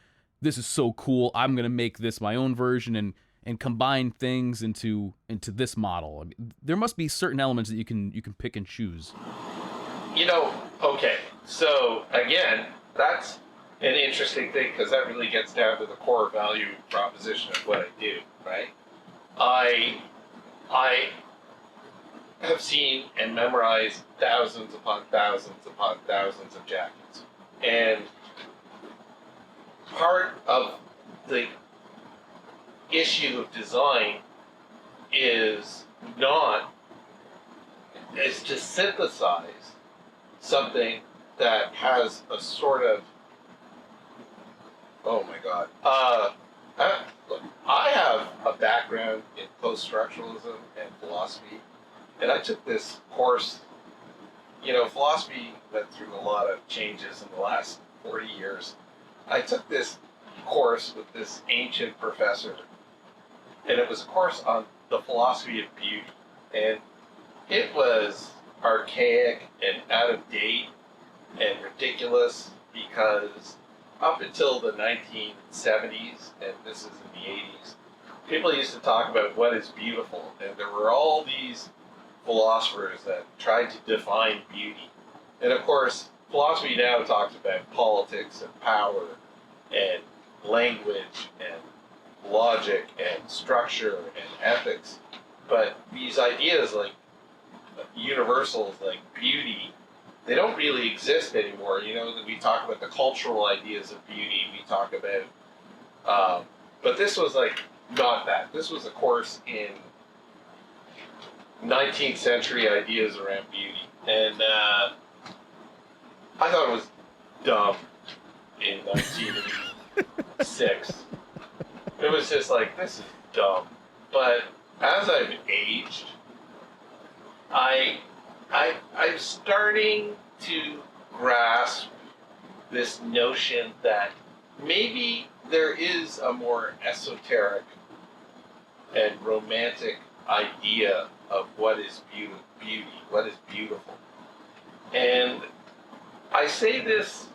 this is so cool, I'm going to make this my own version and combine things into this model? I mean, there must be certain elements that you can pick and choose. Okay. So again, that's an interesting thing because that really gets down to the core value proposition of what I do, right? I have seen and memorized thousands upon thousands upon thousands of jackets. And part of the issue of design is to synthesize something that has a sort of, oh my God. Look, I have a background in post-structuralism and philosophy, and I took this course. Philosophy went through a lot of changes in the last 40 years. I took this course with this ancient professor, and it was a course on the philosophy of beauty. And it was archaic and out of date and ridiculous because up until the 1970s, and this is in the 80s, people used to talk about what is beautiful, and there were all these philosophers that tried to define beauty. And of course, philosophy now talks about politics and power and language and logic and structure and ethics. But these ideas like universals like beauty, they don't really exist anymore. That we talk about the cultural ideas of beauty, we talk about, but this was not that. This was a course in 19th century ideas around beauty. And I thought it was dumb in 1986. It was just this is dumb. But as I've aged, I'm starting to grasp this notion that maybe there is a more esoteric and romantic idea of what is beauty, what is beautiful. And I say this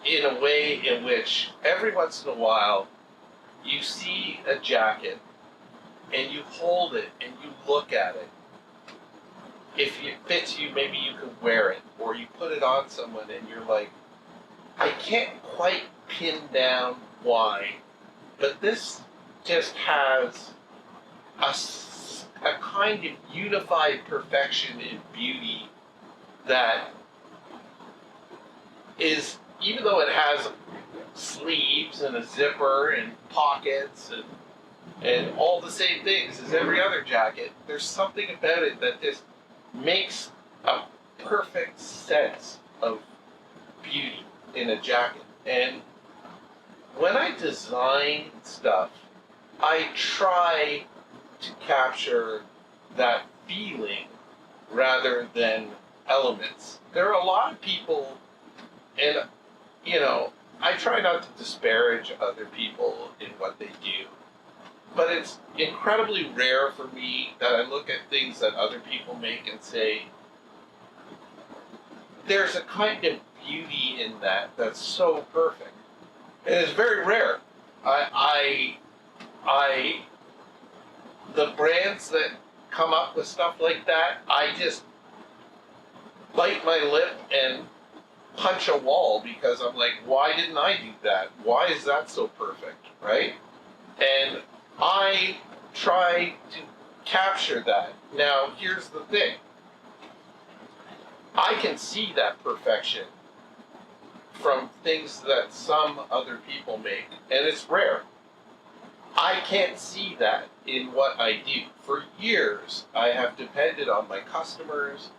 in a way in which every once in a while you see a jacket and you hold it and you look at it. If it fits you, maybe you can wear it, or you put it on someone and you're like, I can't quite pin down why, but this just has a kind of unified perfection in beauty that is, even though it has sleeves and a zipper and pockets and all the same things as every other jacket, there's something about it that just makes a perfect sense of beauty in a jacket. And when I design stuff, I try to capture that feeling rather than elements. There are a lot of people, and I try not to disparage other people in what they do, but it's incredibly rare for me that I look at things that other people make and say, there's a kind of beauty in that that's so perfect. And it's very rare. The brands that come up with stuff like that, I just bite my lip and punch a wall because I'm like, why didn't I do that? Why is that so perfect, right? And I try to capture that. Now, here's the thing. I can see that perfection from things that some other people make, and it's rare. I can't see that in what I do. For years, I have depended on my customers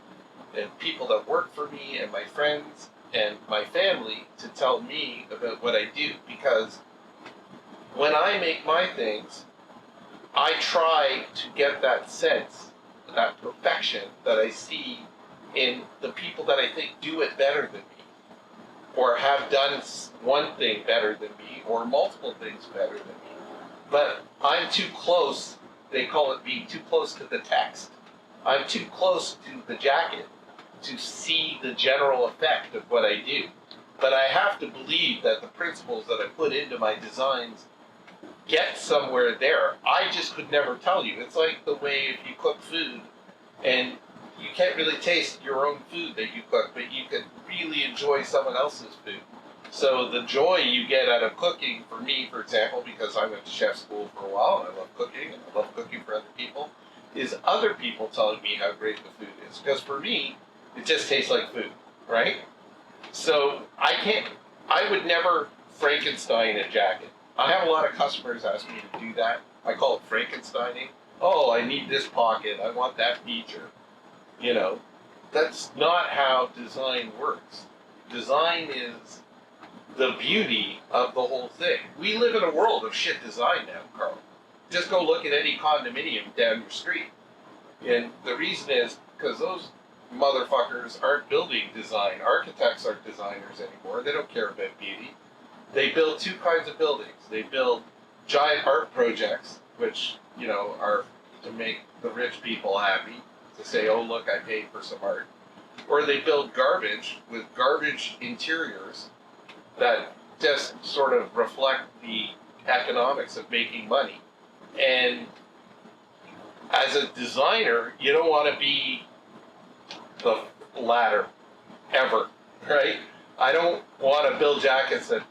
and people that work for me and my friends and my family to tell me about what I do, because when I make my things, I try to get that sense, that perfection that I see in the people that I think do it better than me, or have done one thing better than me, or multiple things better than me. But I'm too close, they call it being too close to the text. I'm too close to the jacket to see the general effect of what I do. But I have to believe that the principles that I put into my designs get somewhere there. I just could never tell you. It's like the way if you cook food and you can't really taste your own food that you cook, but you can really enjoy someone else's food. So the joy you get out of cooking, for me, for example, because I went to chef school for a while and I love cooking and I love cooking for other people, is other people telling me how great the food is. Because for me, it just tastes like food, right? So I would never Frankenstein a jacket. I have a lot of customers ask me to do that. I call it Frankensteining. Oh, I need this pocket. I want that feature. You know, that's not how design works. Design is the beauty of the whole thing. We live in a world of shit design now, Carl. Just go look at any condominium down your street. And the reason is because those motherfuckers aren't building design. Architects aren't designers anymore. They don't care about beauty. They build two kinds of buildings. They build giant art projects, which, you know, are to make the rich people happy, to say, oh, look, I paid for some art. Or they build garbage with garbage interiors that just sort of reflect the economics of making money. And as a designer, you don't want to be the latter ever, right? I don't want to build jackets that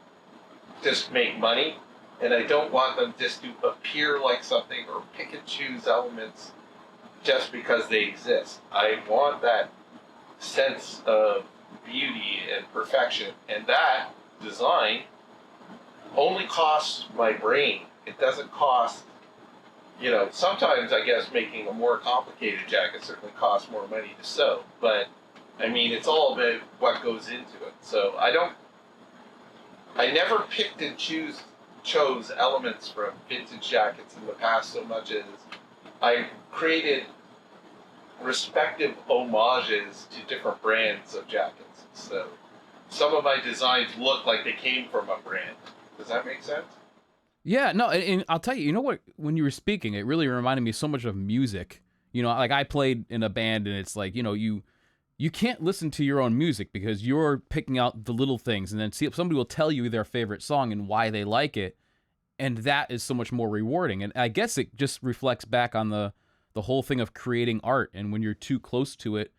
just make money, and I don't want them just to appear like something or pick and choose elements just because they exist. I want that sense of beauty and perfection, and that design only costs my brain. It doesn't cost, you know, sometimes I guess making a more complicated jacket certainly costs more money to sew, but I mean, it's all about what goes into it. So I never picked and chose elements from vintage jackets in the past so much as I created respective homages to different brands of jackets. So some of my designs look like they came from a brand. Does that make sense? Yeah, no, and I'll tell you, you know what? When you were speaking, it really reminded me so much of music. You know, like I played in a band, and it's like, you know, you can't listen to your own music because you're picking out the little things, and then see if somebody will tell you their favorite song and why they like it, and that is so much more rewarding. And I guess it just reflects back on the whole thing of creating art, and when you're too close to it,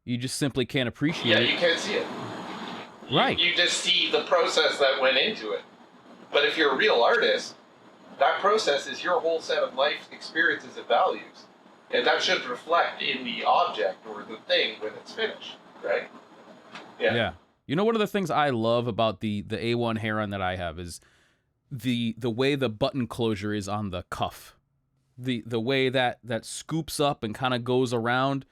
you just simply can't appreciate it. Yeah, you can't see it. Right. You just see the process that went into it. But if you're a real artist, that process is your whole set of life experiences and values. And that should reflect in the object or the thing when it's finished, right? Yeah. You know, one of the things I love about the A1 Heron that I have is the way the button closure is on the cuff. The way that scoops up and kind of goes around.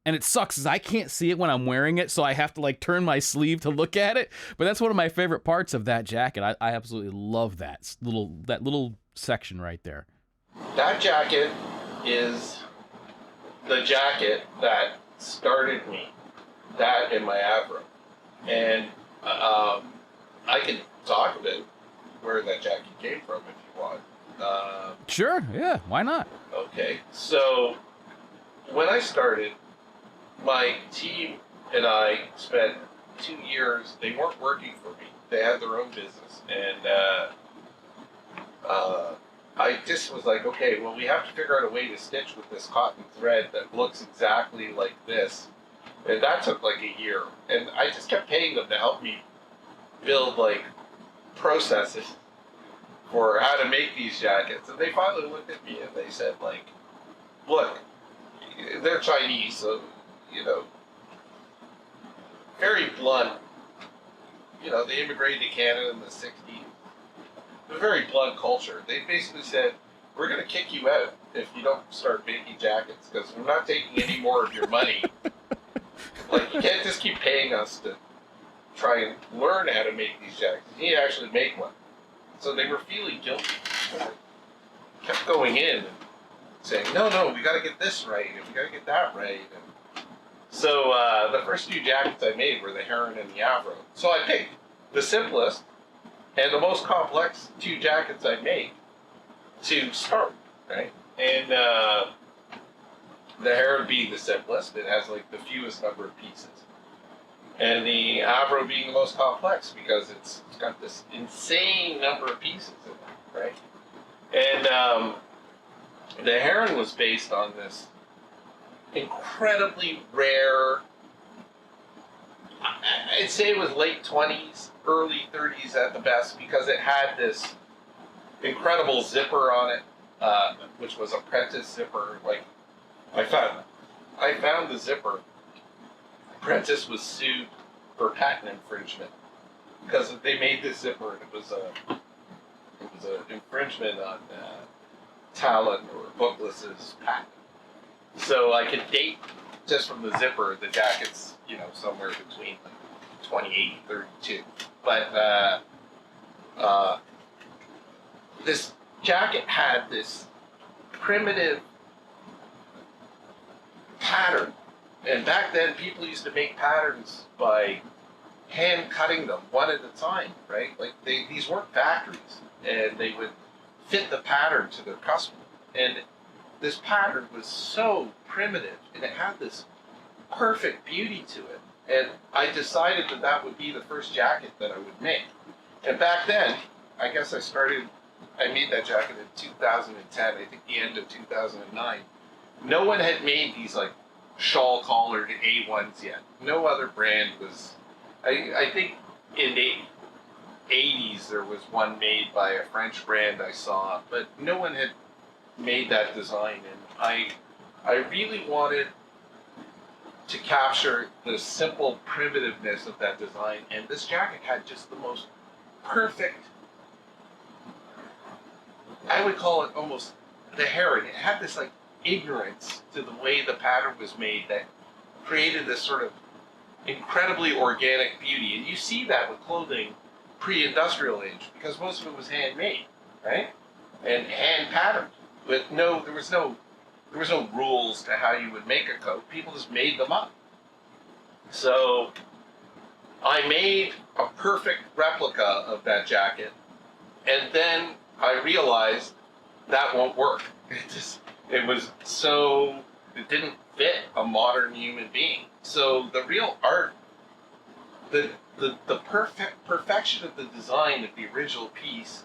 And it sucks is I can't see it when I'm wearing it, so I have to like turn my sleeve to look at it. But that's one of my favorite parts of that jacket. I absolutely love that little section right there. That jacket is the jacket that started me. That and my afro. And I can talk about where that jacket came from if you want. Sure, yeah, why not? Okay, so when I started, my team and I spent 2 years, they weren't working for me. They had their own business. And I just was like, okay, well, we have to figure out a way to stitch with this cotton thread that looks exactly like this. And that took like a year. And I just kept paying them to help me build like processes for how to make these jackets. And they finally looked at me and they said, like, look, they're Chinese, so, you know, very blunt. they immigrated to Canada in the 60s. A very blunt culture. They basically said, we're going to kick you out if you don't start making jackets because we're not taking any more of your money. Like, you can't just keep paying us to try and learn how to make these jackets. You need to actually make one. So they were feeling guilty. Kept going in and saying, no, we got to get this right, and we got to get that right. And so the first two jackets I made were the Heron and the Avro. So I picked the simplest and the most complex two jackets I made to start, right? And the Heron being the simplest, it has like the fewest number of pieces. And the Avro being the most complex because it's got this insane number of pieces in it, right? And the Heron was based on this incredibly rare, I'd say it was late 20s, early 30s at the best, because it had this incredible zipper on it, which was a Prentice zipper. Like, I found the zipper. Prentice was sued for patent infringement because they made this zipper and it was an infringement on Talon or Bookless's patent. So I could date just from the zipper the jackets, somewhere between like 28 and 32. But this jacket had this primitive pattern. And back then, people used to make patterns by hand cutting them one at a time, right? Like these weren't factories, and they would fit the pattern to their customer. And this pattern was so primitive, and it had this perfect beauty to it. And I decided that would be the first jacket that I would make. And back then, I guess I made that jacket in 2010, I think the end of 2009. No one had made these like shawl collared A1s yet. No other brand was. I think in the 80s there was one made by a French brand I saw, but no one had made that design. And I really wanted to capture the simple primitiveness of that design. And this jacket had just the most perfect, I would call it almost the Heron. It had this like ignorance to the way the pattern was made that created this sort of incredibly organic beauty. And you see that with clothing pre-industrial age because most of it was handmade, right? And hand patterned. But there was no rules to how you would make a coat. People just made them up. So I made a perfect replica of that jacket, and then I realized that won't work. It didn't fit a modern human being. So the real art, the perfection of the design of the original piece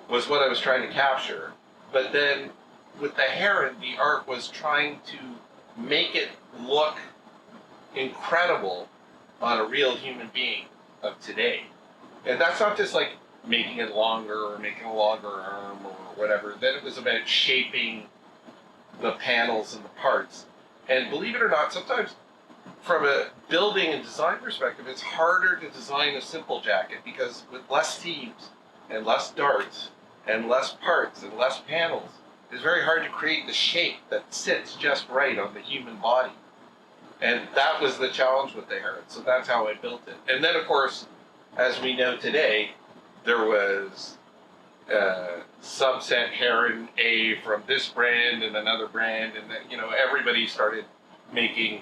was what I was trying to capture. But then with the Heron, the art was trying to make it look incredible on a real human being of today. And that's not just like making it longer or making a longer arm or whatever. Then it was about shaping the panels and the parts. And believe it or not, sometimes from a building and design perspective, it's harder to design a simple jacket because with less seams and less darts and less parts and less panels, it's very hard to create the shape that sits just right on the human body. And that was the challenge with the Heron. So that's how I built it. And then, of course, as we know today, there was subset Heron A from this brand and another brand, and then, everybody started making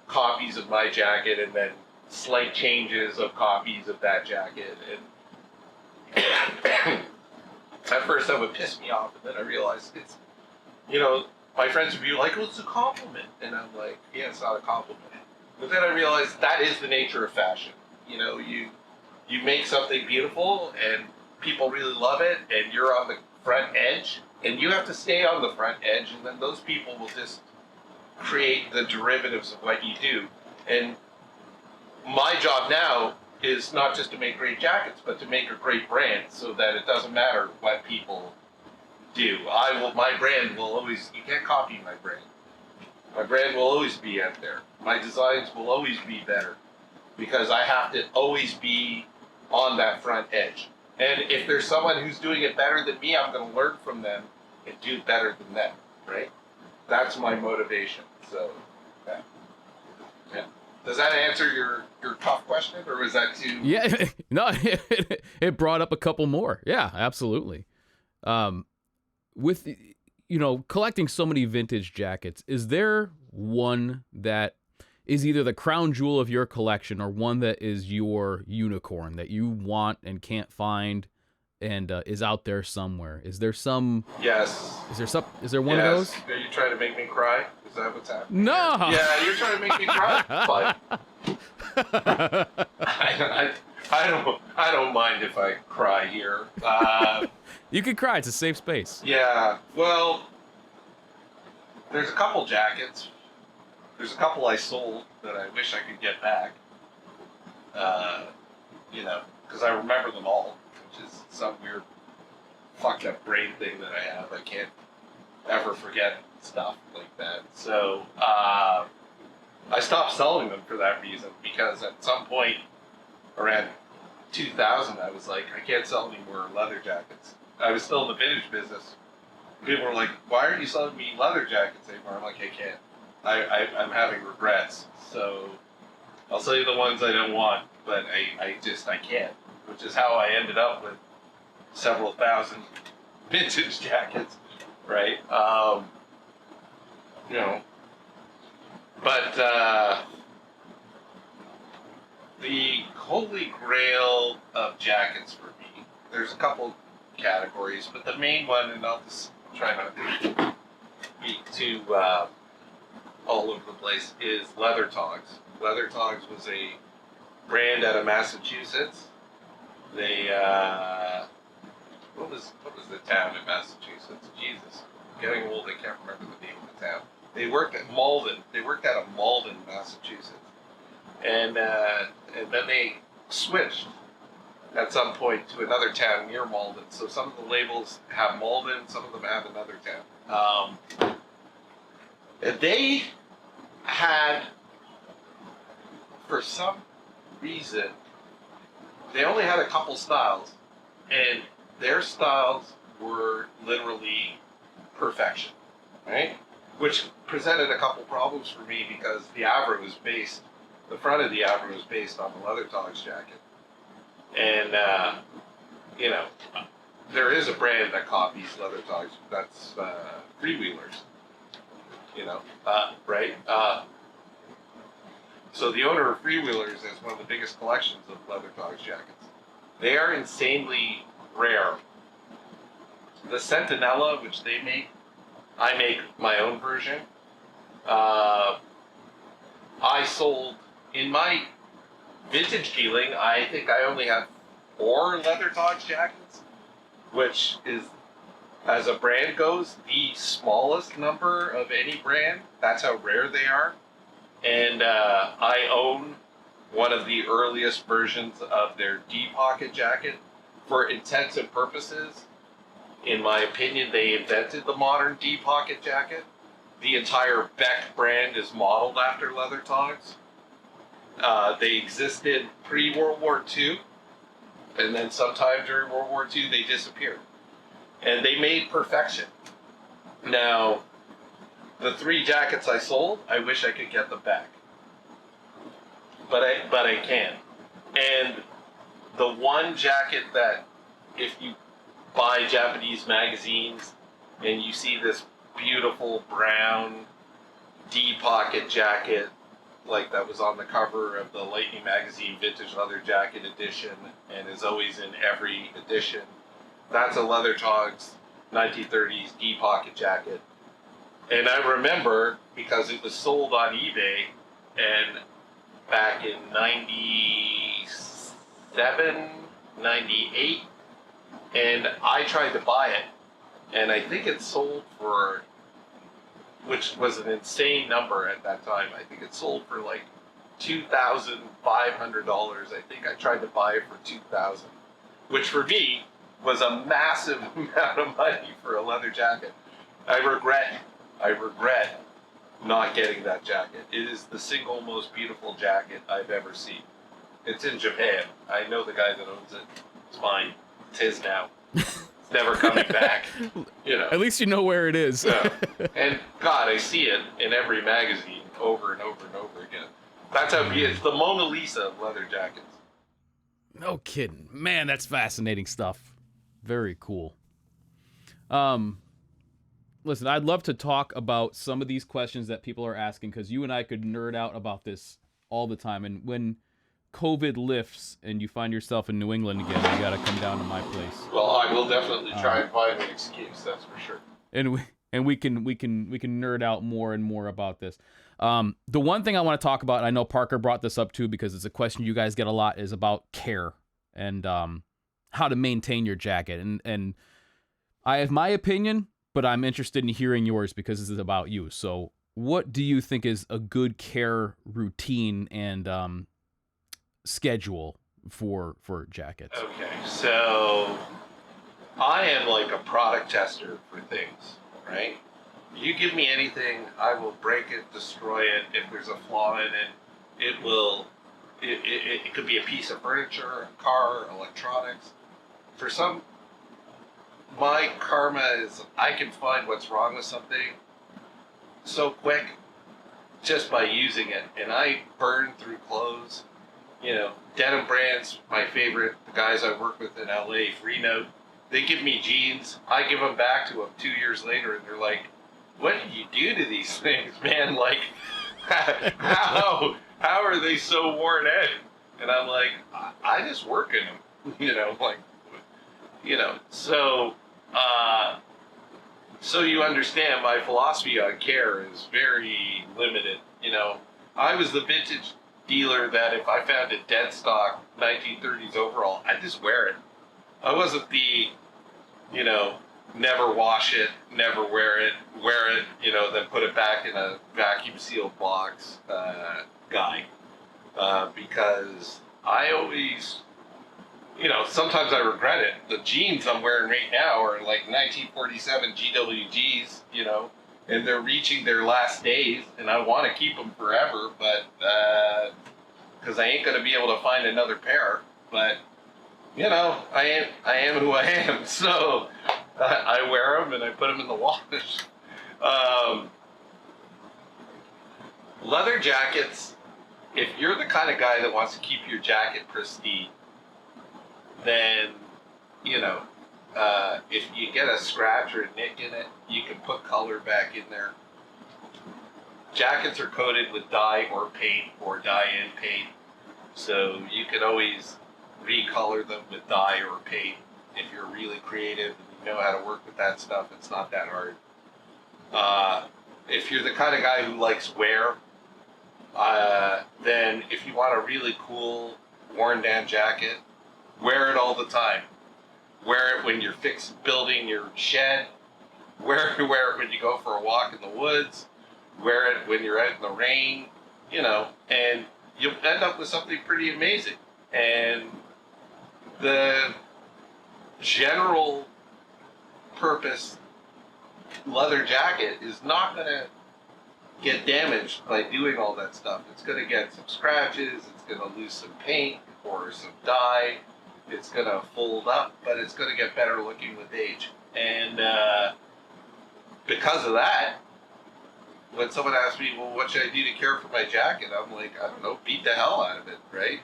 copies of my jacket and then slight changes of copies of that jacket. And at first that would piss me off, and then I realized it's, my friends would be like, well, it's a compliment. And I'm like, yeah, it's not a compliment. But then I realized that is the nature of fashion. You make something beautiful and people really love it, and you're on the front edge, and you have to stay on the front edge, and then those people will just create the derivatives of what you do. And my job now is not just to make great jackets, but to make a great brand so that it doesn't matter what people do. My brand will always, you can't copy my brand. My brand will always be out there. My designs will always be better because I have to always be on that front edge. And if there's someone who's doing it better than me, I'm going to learn from them and do better than them, right? That's my motivation. So, yeah. Yeah. Does that answer your tough question, or was that too? Yeah, no, it brought up a couple more. Yeah, absolutely. With, collecting so many vintage jackets, is there one that is either the crown jewel of your collection or one that is your unicorn that you want and can't find and is out there somewhere? Is there some? Yes. Is there one of those? Are you trying to make me cry? Is that what's happening? No. Yeah, you're trying to make me cry. But I don't mind if I cry here. You can cry. It's a safe space. Yeah. Well, there's a couple jackets. There's a couple I sold that I wish I could get back. Because I remember them all, which is some weird fucked up brain thing that I have. I can't ever forget stuff like that. So I stopped selling them for that reason, because at some point around 2000, I was like, I can't sell any more leather jackets. I was still in the vintage business. People were like, why aren't you selling me leather jackets anymore? I'm like, I can't. I'm having regrets. So I'll sell you the ones I don't want, but I can't. Which is how I ended up with several thousand vintage jackets, right? But the holy grail of jackets for me, there's a couple categories, but the main one, and I'll just try not to be too all over the place, is Leather Togs. Leather Togs was a brand out of Massachusetts. They what was the town in Massachusetts? Jesus, I'm getting old. I can't remember the name of the town. They worked at Malden. They worked out of Malden, Massachusetts, and then they switched at some point to another town near Malden. So some of the labels have Malden, some of them have another town. And they had, for some reason, they only had a couple styles, and their styles were literally perfection, right? Which presented a couple problems for me, because the front of the Avra was based on the Leather Togs jacket. And, there is a brand that copies Leather Togs, that's Freewheelers, right? So the owner of Freewheelers has one of the biggest collections of Leather Togs jackets. They are insanely rare. The Sentinella, which they make, I make my own version. I sold, in my vintage dealing, I think I only have 4 Leather Togs jackets, which is, as a brand goes, the smallest number of any brand. That's how rare they are. And I own one of the earliest versions of their D-pocket jacket. For intents and purposes, in my opinion, they invented the modern D-pocket jacket. The entire Beck brand is modeled after Leather Togs. They existed pre-World War II, and then sometime during World War II, they disappeared. And they made perfection. Now, the 3 jackets I sold, I wish I could get them back. But I can't. And the one jacket that, if you buy Japanese magazines and you see this beautiful brown D-pocket jacket, like that was on the cover of the Lightning Magazine Vintage Leather Jacket edition and is always in every edition, that's a Leather Togs 1930s D-pocket jacket. And I remember, because it was sold on eBay, and back in 97, 98, and I tried to buy it, and I think it sold for, which was an insane number at that time, I think it sold for like $2,500. I think I tried to buy it for $2,000, which for me was a massive amount of money for a leather jacket. I regret not getting that jacket. It is the single most beautiful jacket I've ever seen. It's in Japan. I know the guy that owns it. It's mine. It's his now. It's never coming back. You know. At least you know where it is. Yeah. And God, I see it in every magazine over and over and over again. That's how it's the Mona Lisa of leather jackets. No kidding. Man, that's fascinating stuff. Very cool. Listen, I'd love to talk about some of these questions that people are asking, because you and I could nerd out about this all the time. And when COVID lifts and you find yourself in New England again, you got to come down to my place. Well, I will definitely try and find an excuse. That's for sure. And we can nerd out more and more about this. The one thing I want to talk about, and I know Parker brought this up too, because it's a question you guys get a lot, is about care and how to maintain your jacket. And I have my opinion, but I'm interested in hearing yours because this is about you. So what do you think is a good care routine and schedule for jackets? Okay, so I am like a product tester for things, right? You give me anything, I will break it, destroy it. If there's a flaw in it, it will. It could be a piece of furniture, a car, electronics. For some, my karma is I can find what's wrong with something so quick just by using it, and I burn through clothes. You know, denim brands, my favorite, the guys I work with in LA, Freenote, they give me jeans. I give them back to them 2 years later, and they're like, "What did you do to these things, man? Like, how are they so worn out?" And I'm like, I just work in them, you know, like, you know. So you understand my philosophy on care is very limited. You know, I was the vintage dealer that if I found a dead stock 1930s overall, I'd just wear it. I wasn't the, you know, never wash it, never wear it, you know, then put it back in a vacuum sealed box guy. Because I always, you know, sometimes I regret it. The jeans I'm wearing right now are like 1947 GWGs, you know, and they're reaching their last days, and I want to keep them forever, but because I ain't going to be able to find another pair. But, you know, I am who I am, so I wear them and I put them in the wash. Leather jackets, if you're the kind of guy that wants to keep your jacket pristine, then, you know, if you get a scratch or a nick in it, you can put color back in there. Jackets are coated with dye or paint or dye-in paint, so you can always recolor them with dye or paint if you're really creative and you know how to work with that stuff. It's not that hard. If you're the kind of guy who likes wear, then if you want a really cool worn-down jacket, wear it all the time. Wear it when you're building your shed. Wear it when you go for a walk in the woods. Wear it when you're out in the rain, you know, and you'll end up with something pretty amazing. And the general purpose leather jacket is not going to get damaged by doing all that stuff. It's going to get some scratches, it's going to lose some paint or some dye, it's going to fold up, but it's going to get better looking with age. And because of that, when someone asks me, well, what should I do to care for my jacket? I'm like, I don't know, beat the hell out of it, right?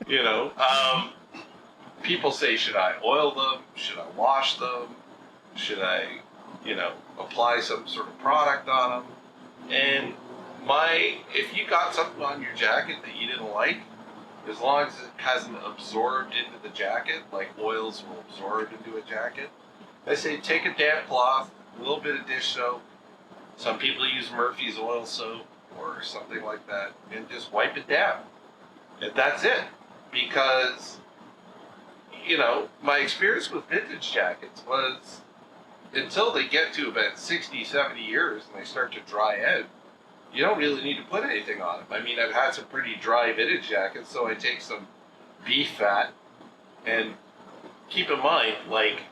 You know, people say, should I oil them? Should I wash them? Should I, you know, apply some sort of product on them? And if you got something on your jacket that you didn't like, as long as it hasn't absorbed into the jacket, like oils will absorb into a jacket, I say take a damp cloth, a little bit of dish soap. Some people use Murphy's oil soap or something like that, and just wipe it down. And that's it. Because, you know, my experience with vintage jackets was until they get to about 60, 70 years and they start to dry out, you don't really need to put anything on them. I mean, I've had some pretty dry vintage jackets, so I take some beef fat, and keep in mind, like,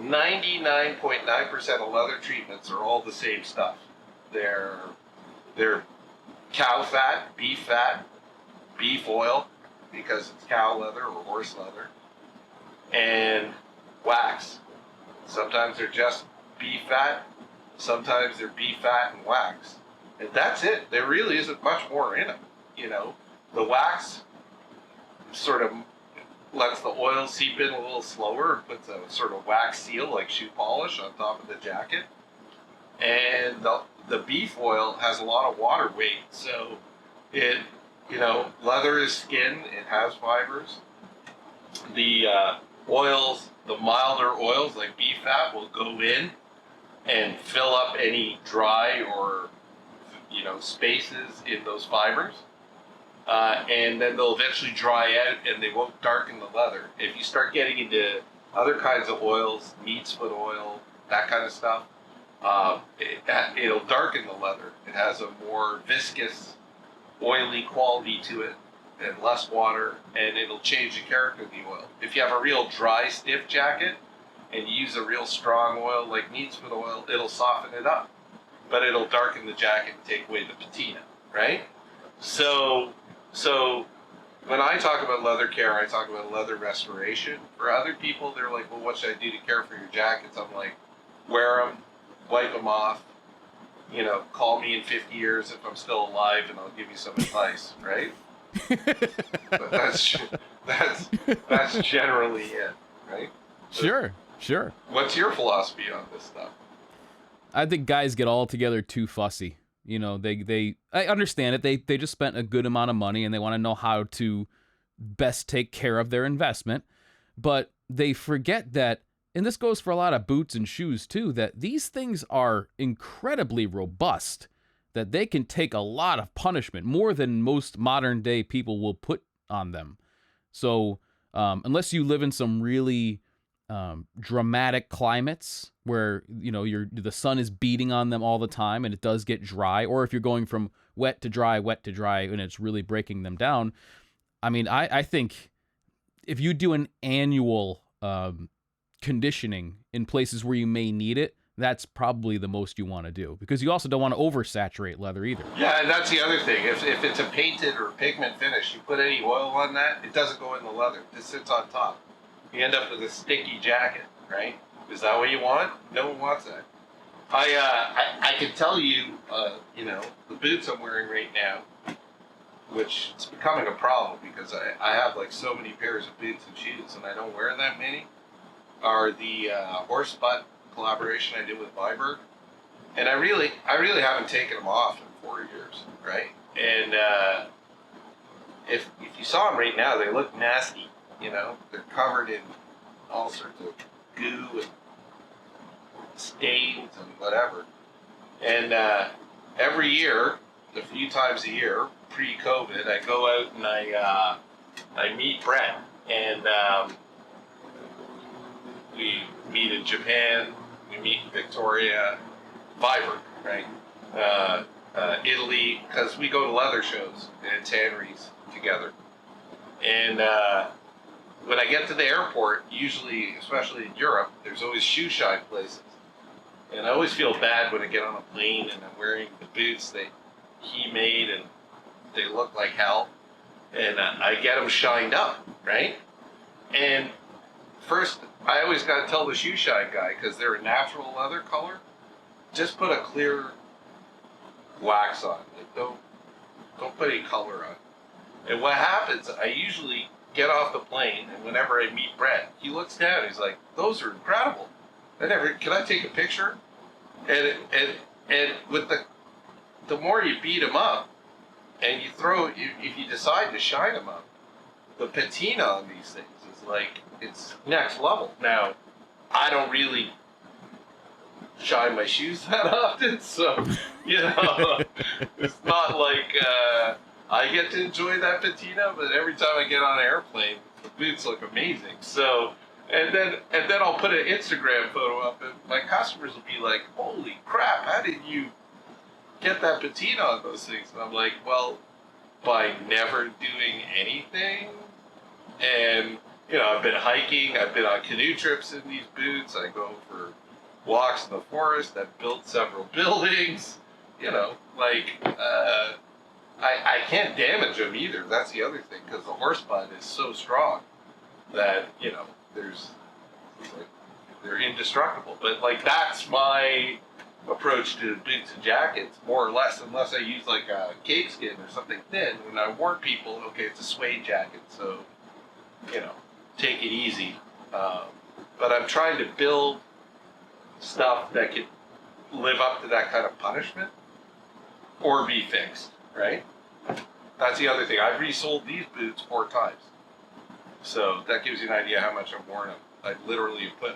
99.9% of leather treatments are all the same stuff. They're cow fat, beef oil, because it's cow leather or horse leather, and wax. Sometimes they're just beef fat, sometimes they're beef fat and wax. And that's it. There really isn't much more in it. You know, the wax sort of lets the oil seep in a little slower, puts a sort of wax seal like shoe polish on top of the jacket. And the beef oil has a lot of water weight, so it, you know, leather is skin, it has fibers. The oils, the milder oils like beef fat will go in and fill up any dry or, you know, spaces in those fibers. And then they'll eventually dry out and they won't darken the leather. If you start getting into other kinds of oils, neat's foot oil, that kind of stuff, it'll darken the leather. It has a more viscous, oily quality to it and less water, and it'll change the character of the oil. If you have a real dry, stiff jacket and you use a real strong oil like neat's foot oil, it'll soften it up, but it'll darken the jacket and take away the patina, right? So when I talk about leather care, I talk about leather restoration. For other people, they're like, well, what should I do to care for your jackets? I'm like, wear them, wipe them off, you know, call me in 50 years if I'm still alive and I'll give you some advice, right? But that's generally it, right? Sure. What's your philosophy on this stuff? I think guys get all together too fussy. You know, I understand it. They just spent a good amount of money and they want to know how to best take care of their investment. But they forget that, and this goes for a lot of boots and shoes too, that these things are incredibly robust, that they can take a lot of punishment, more than most modern day people will put on them. So unless you live in some really dramatic climates where, you know, the sun is beating on them all the time and it does get dry, or if you're going from wet to dry and it's really breaking them down. I mean, I think if you do an annual conditioning in places where you may need it, that's probably the most you want to do, because you also don't want to oversaturate leather either. Yeah, and that's the other thing. If it's a painted or pigment finish, you put any oil on that, it doesn't go in the leather. It just sits on top. You end up with a sticky jacket, right? Is that what you want? No one wants that. I can tell you, you know, the boots I'm wearing right now, which is becoming a problem because I have like so many pairs of boots and shoes and I don't wear that many, are the horse butt collaboration I did with Viberg. And I really haven't taken them off in 4 years, right? And if you saw them right now, they look nasty. You know, they're covered in all sorts of goo and stains and whatever. And every year, a few times a year, pre-COVID, I go out and I meet Brett, and we meet in Japan, we meet in Victoria, Viberg, right? Italy, because we go to leather shows and tanneries together. And when I get to the airport, usually, especially in Europe, there's always shoe shine places. And I always feel bad when I get on a plane and I'm wearing the boots that he made and they look like hell. And I get them shined up, right? And first, I always got to tell the shoe shine guy, because they're a natural leather color, just put a clear wax on. Like, don't put any color on. And what happens, I usually get off the plane, and whenever I meet Brett, he looks down, he's like, those are incredible. Can I take a picture? And with the more you beat them up, and if you decide to shine them up, the patina on these things is like, it's next level. Now, I don't really shine my shoes that often, so, you know, it's not like I get to enjoy that patina, but every time I get on an airplane, the boots look amazing. So, and then I'll put an Instagram photo up, and my customers will be like, holy crap, how did you get that patina on those things? And I'm like, well, by never doing anything. And, you know, I've been hiking, I've been on canoe trips in these boots, I go for walks in the forest, I've built several buildings, you know, like, I can't damage them either. That's the other thing, because the horse bud is so strong that, you know, they're indestructible. But like, that's my approach to boots and jackets, more or less, unless I use like a cake skin or something thin. When I warn people, okay, it's a suede jacket, so, you know, take it easy. But I'm trying to build stuff that could live up to that kind of punishment or be fixed, right? That's the other thing. I've resold these boots 4 times. So that gives you an idea how much I've worn them. I literally put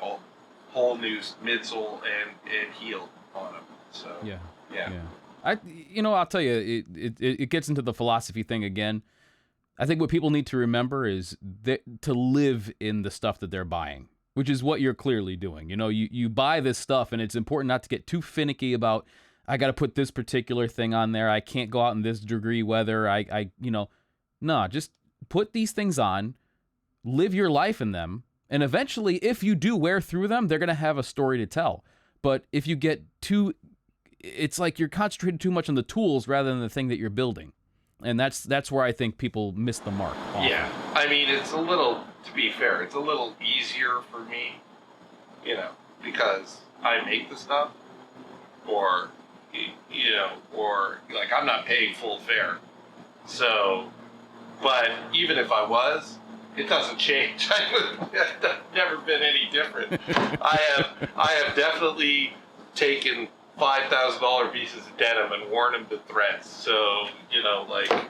whole new midsole and heel on them. So yeah. I'll tell you, it gets into the philosophy thing again. I think what people need to remember is that to live in the stuff that they're buying, which is what you're clearly doing. You know, you buy this stuff, and it's important not to get too finicky about, I got to put this particular thing on there. I can't go out in this degree weather. No, just put these things on, live your life in them, and eventually, if you do wear through them, they're going to have a story to tell. But if you get it's like you're concentrated too much on the tools rather than the thing that you're building. And that's where I think people miss the mark often. Yeah, I mean, it's a little, to be fair, it's a little easier for me, you know, because I make the stuff, or, you know, or, like, I'm not paying full fare. So, but even if I was, it doesn't change. I've never been any different. I have definitely taken $5,000 pieces of denim and worn them to threads. So, you know, like, I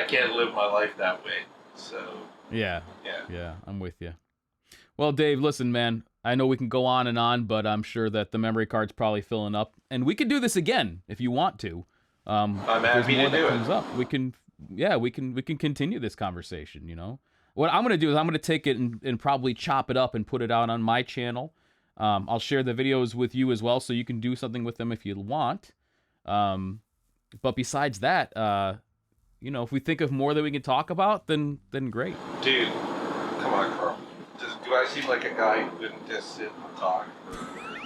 can't live my life that way. So yeah, I'm with you. Well, Dave, listen, man, I know we can go on and on, but I'm sure that the memory card's probably filling up, and we can do this again if you want to. I'm happy to do it. Up, we can continue this conversation. You know, what I'm gonna do is I'm gonna take it and probably chop it up and put it out on my channel. I'll share the videos with you as well, so you can do something with them if you want. But besides that, you know, if we think of more that we can talk about, then great. Dude, come on, Carl. Do I seem like a guy who couldn't just sit and talk?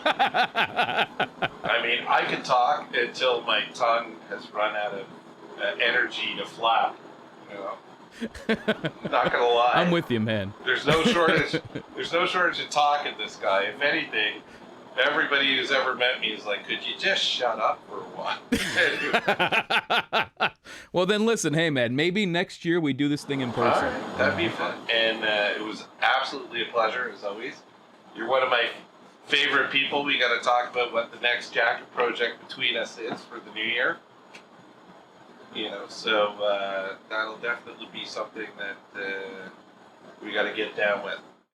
I mean, I can talk until my tongue has run out of energy to flap. You know. Not gonna lie. I'm with you, man. There's no shortage. There's no shortage of talk in this guy. If anything, everybody who's ever met me is like, "Could you just shut up for a while?" Well, then listen, hey man, maybe next year we do this thing in person. All right, that'd be fun. And it was absolutely a pleasure as always. You're one of my favorite people. We got to talk about what the next jacket project between us is for the new year. You know, so that'll definitely be something that we got to get down with.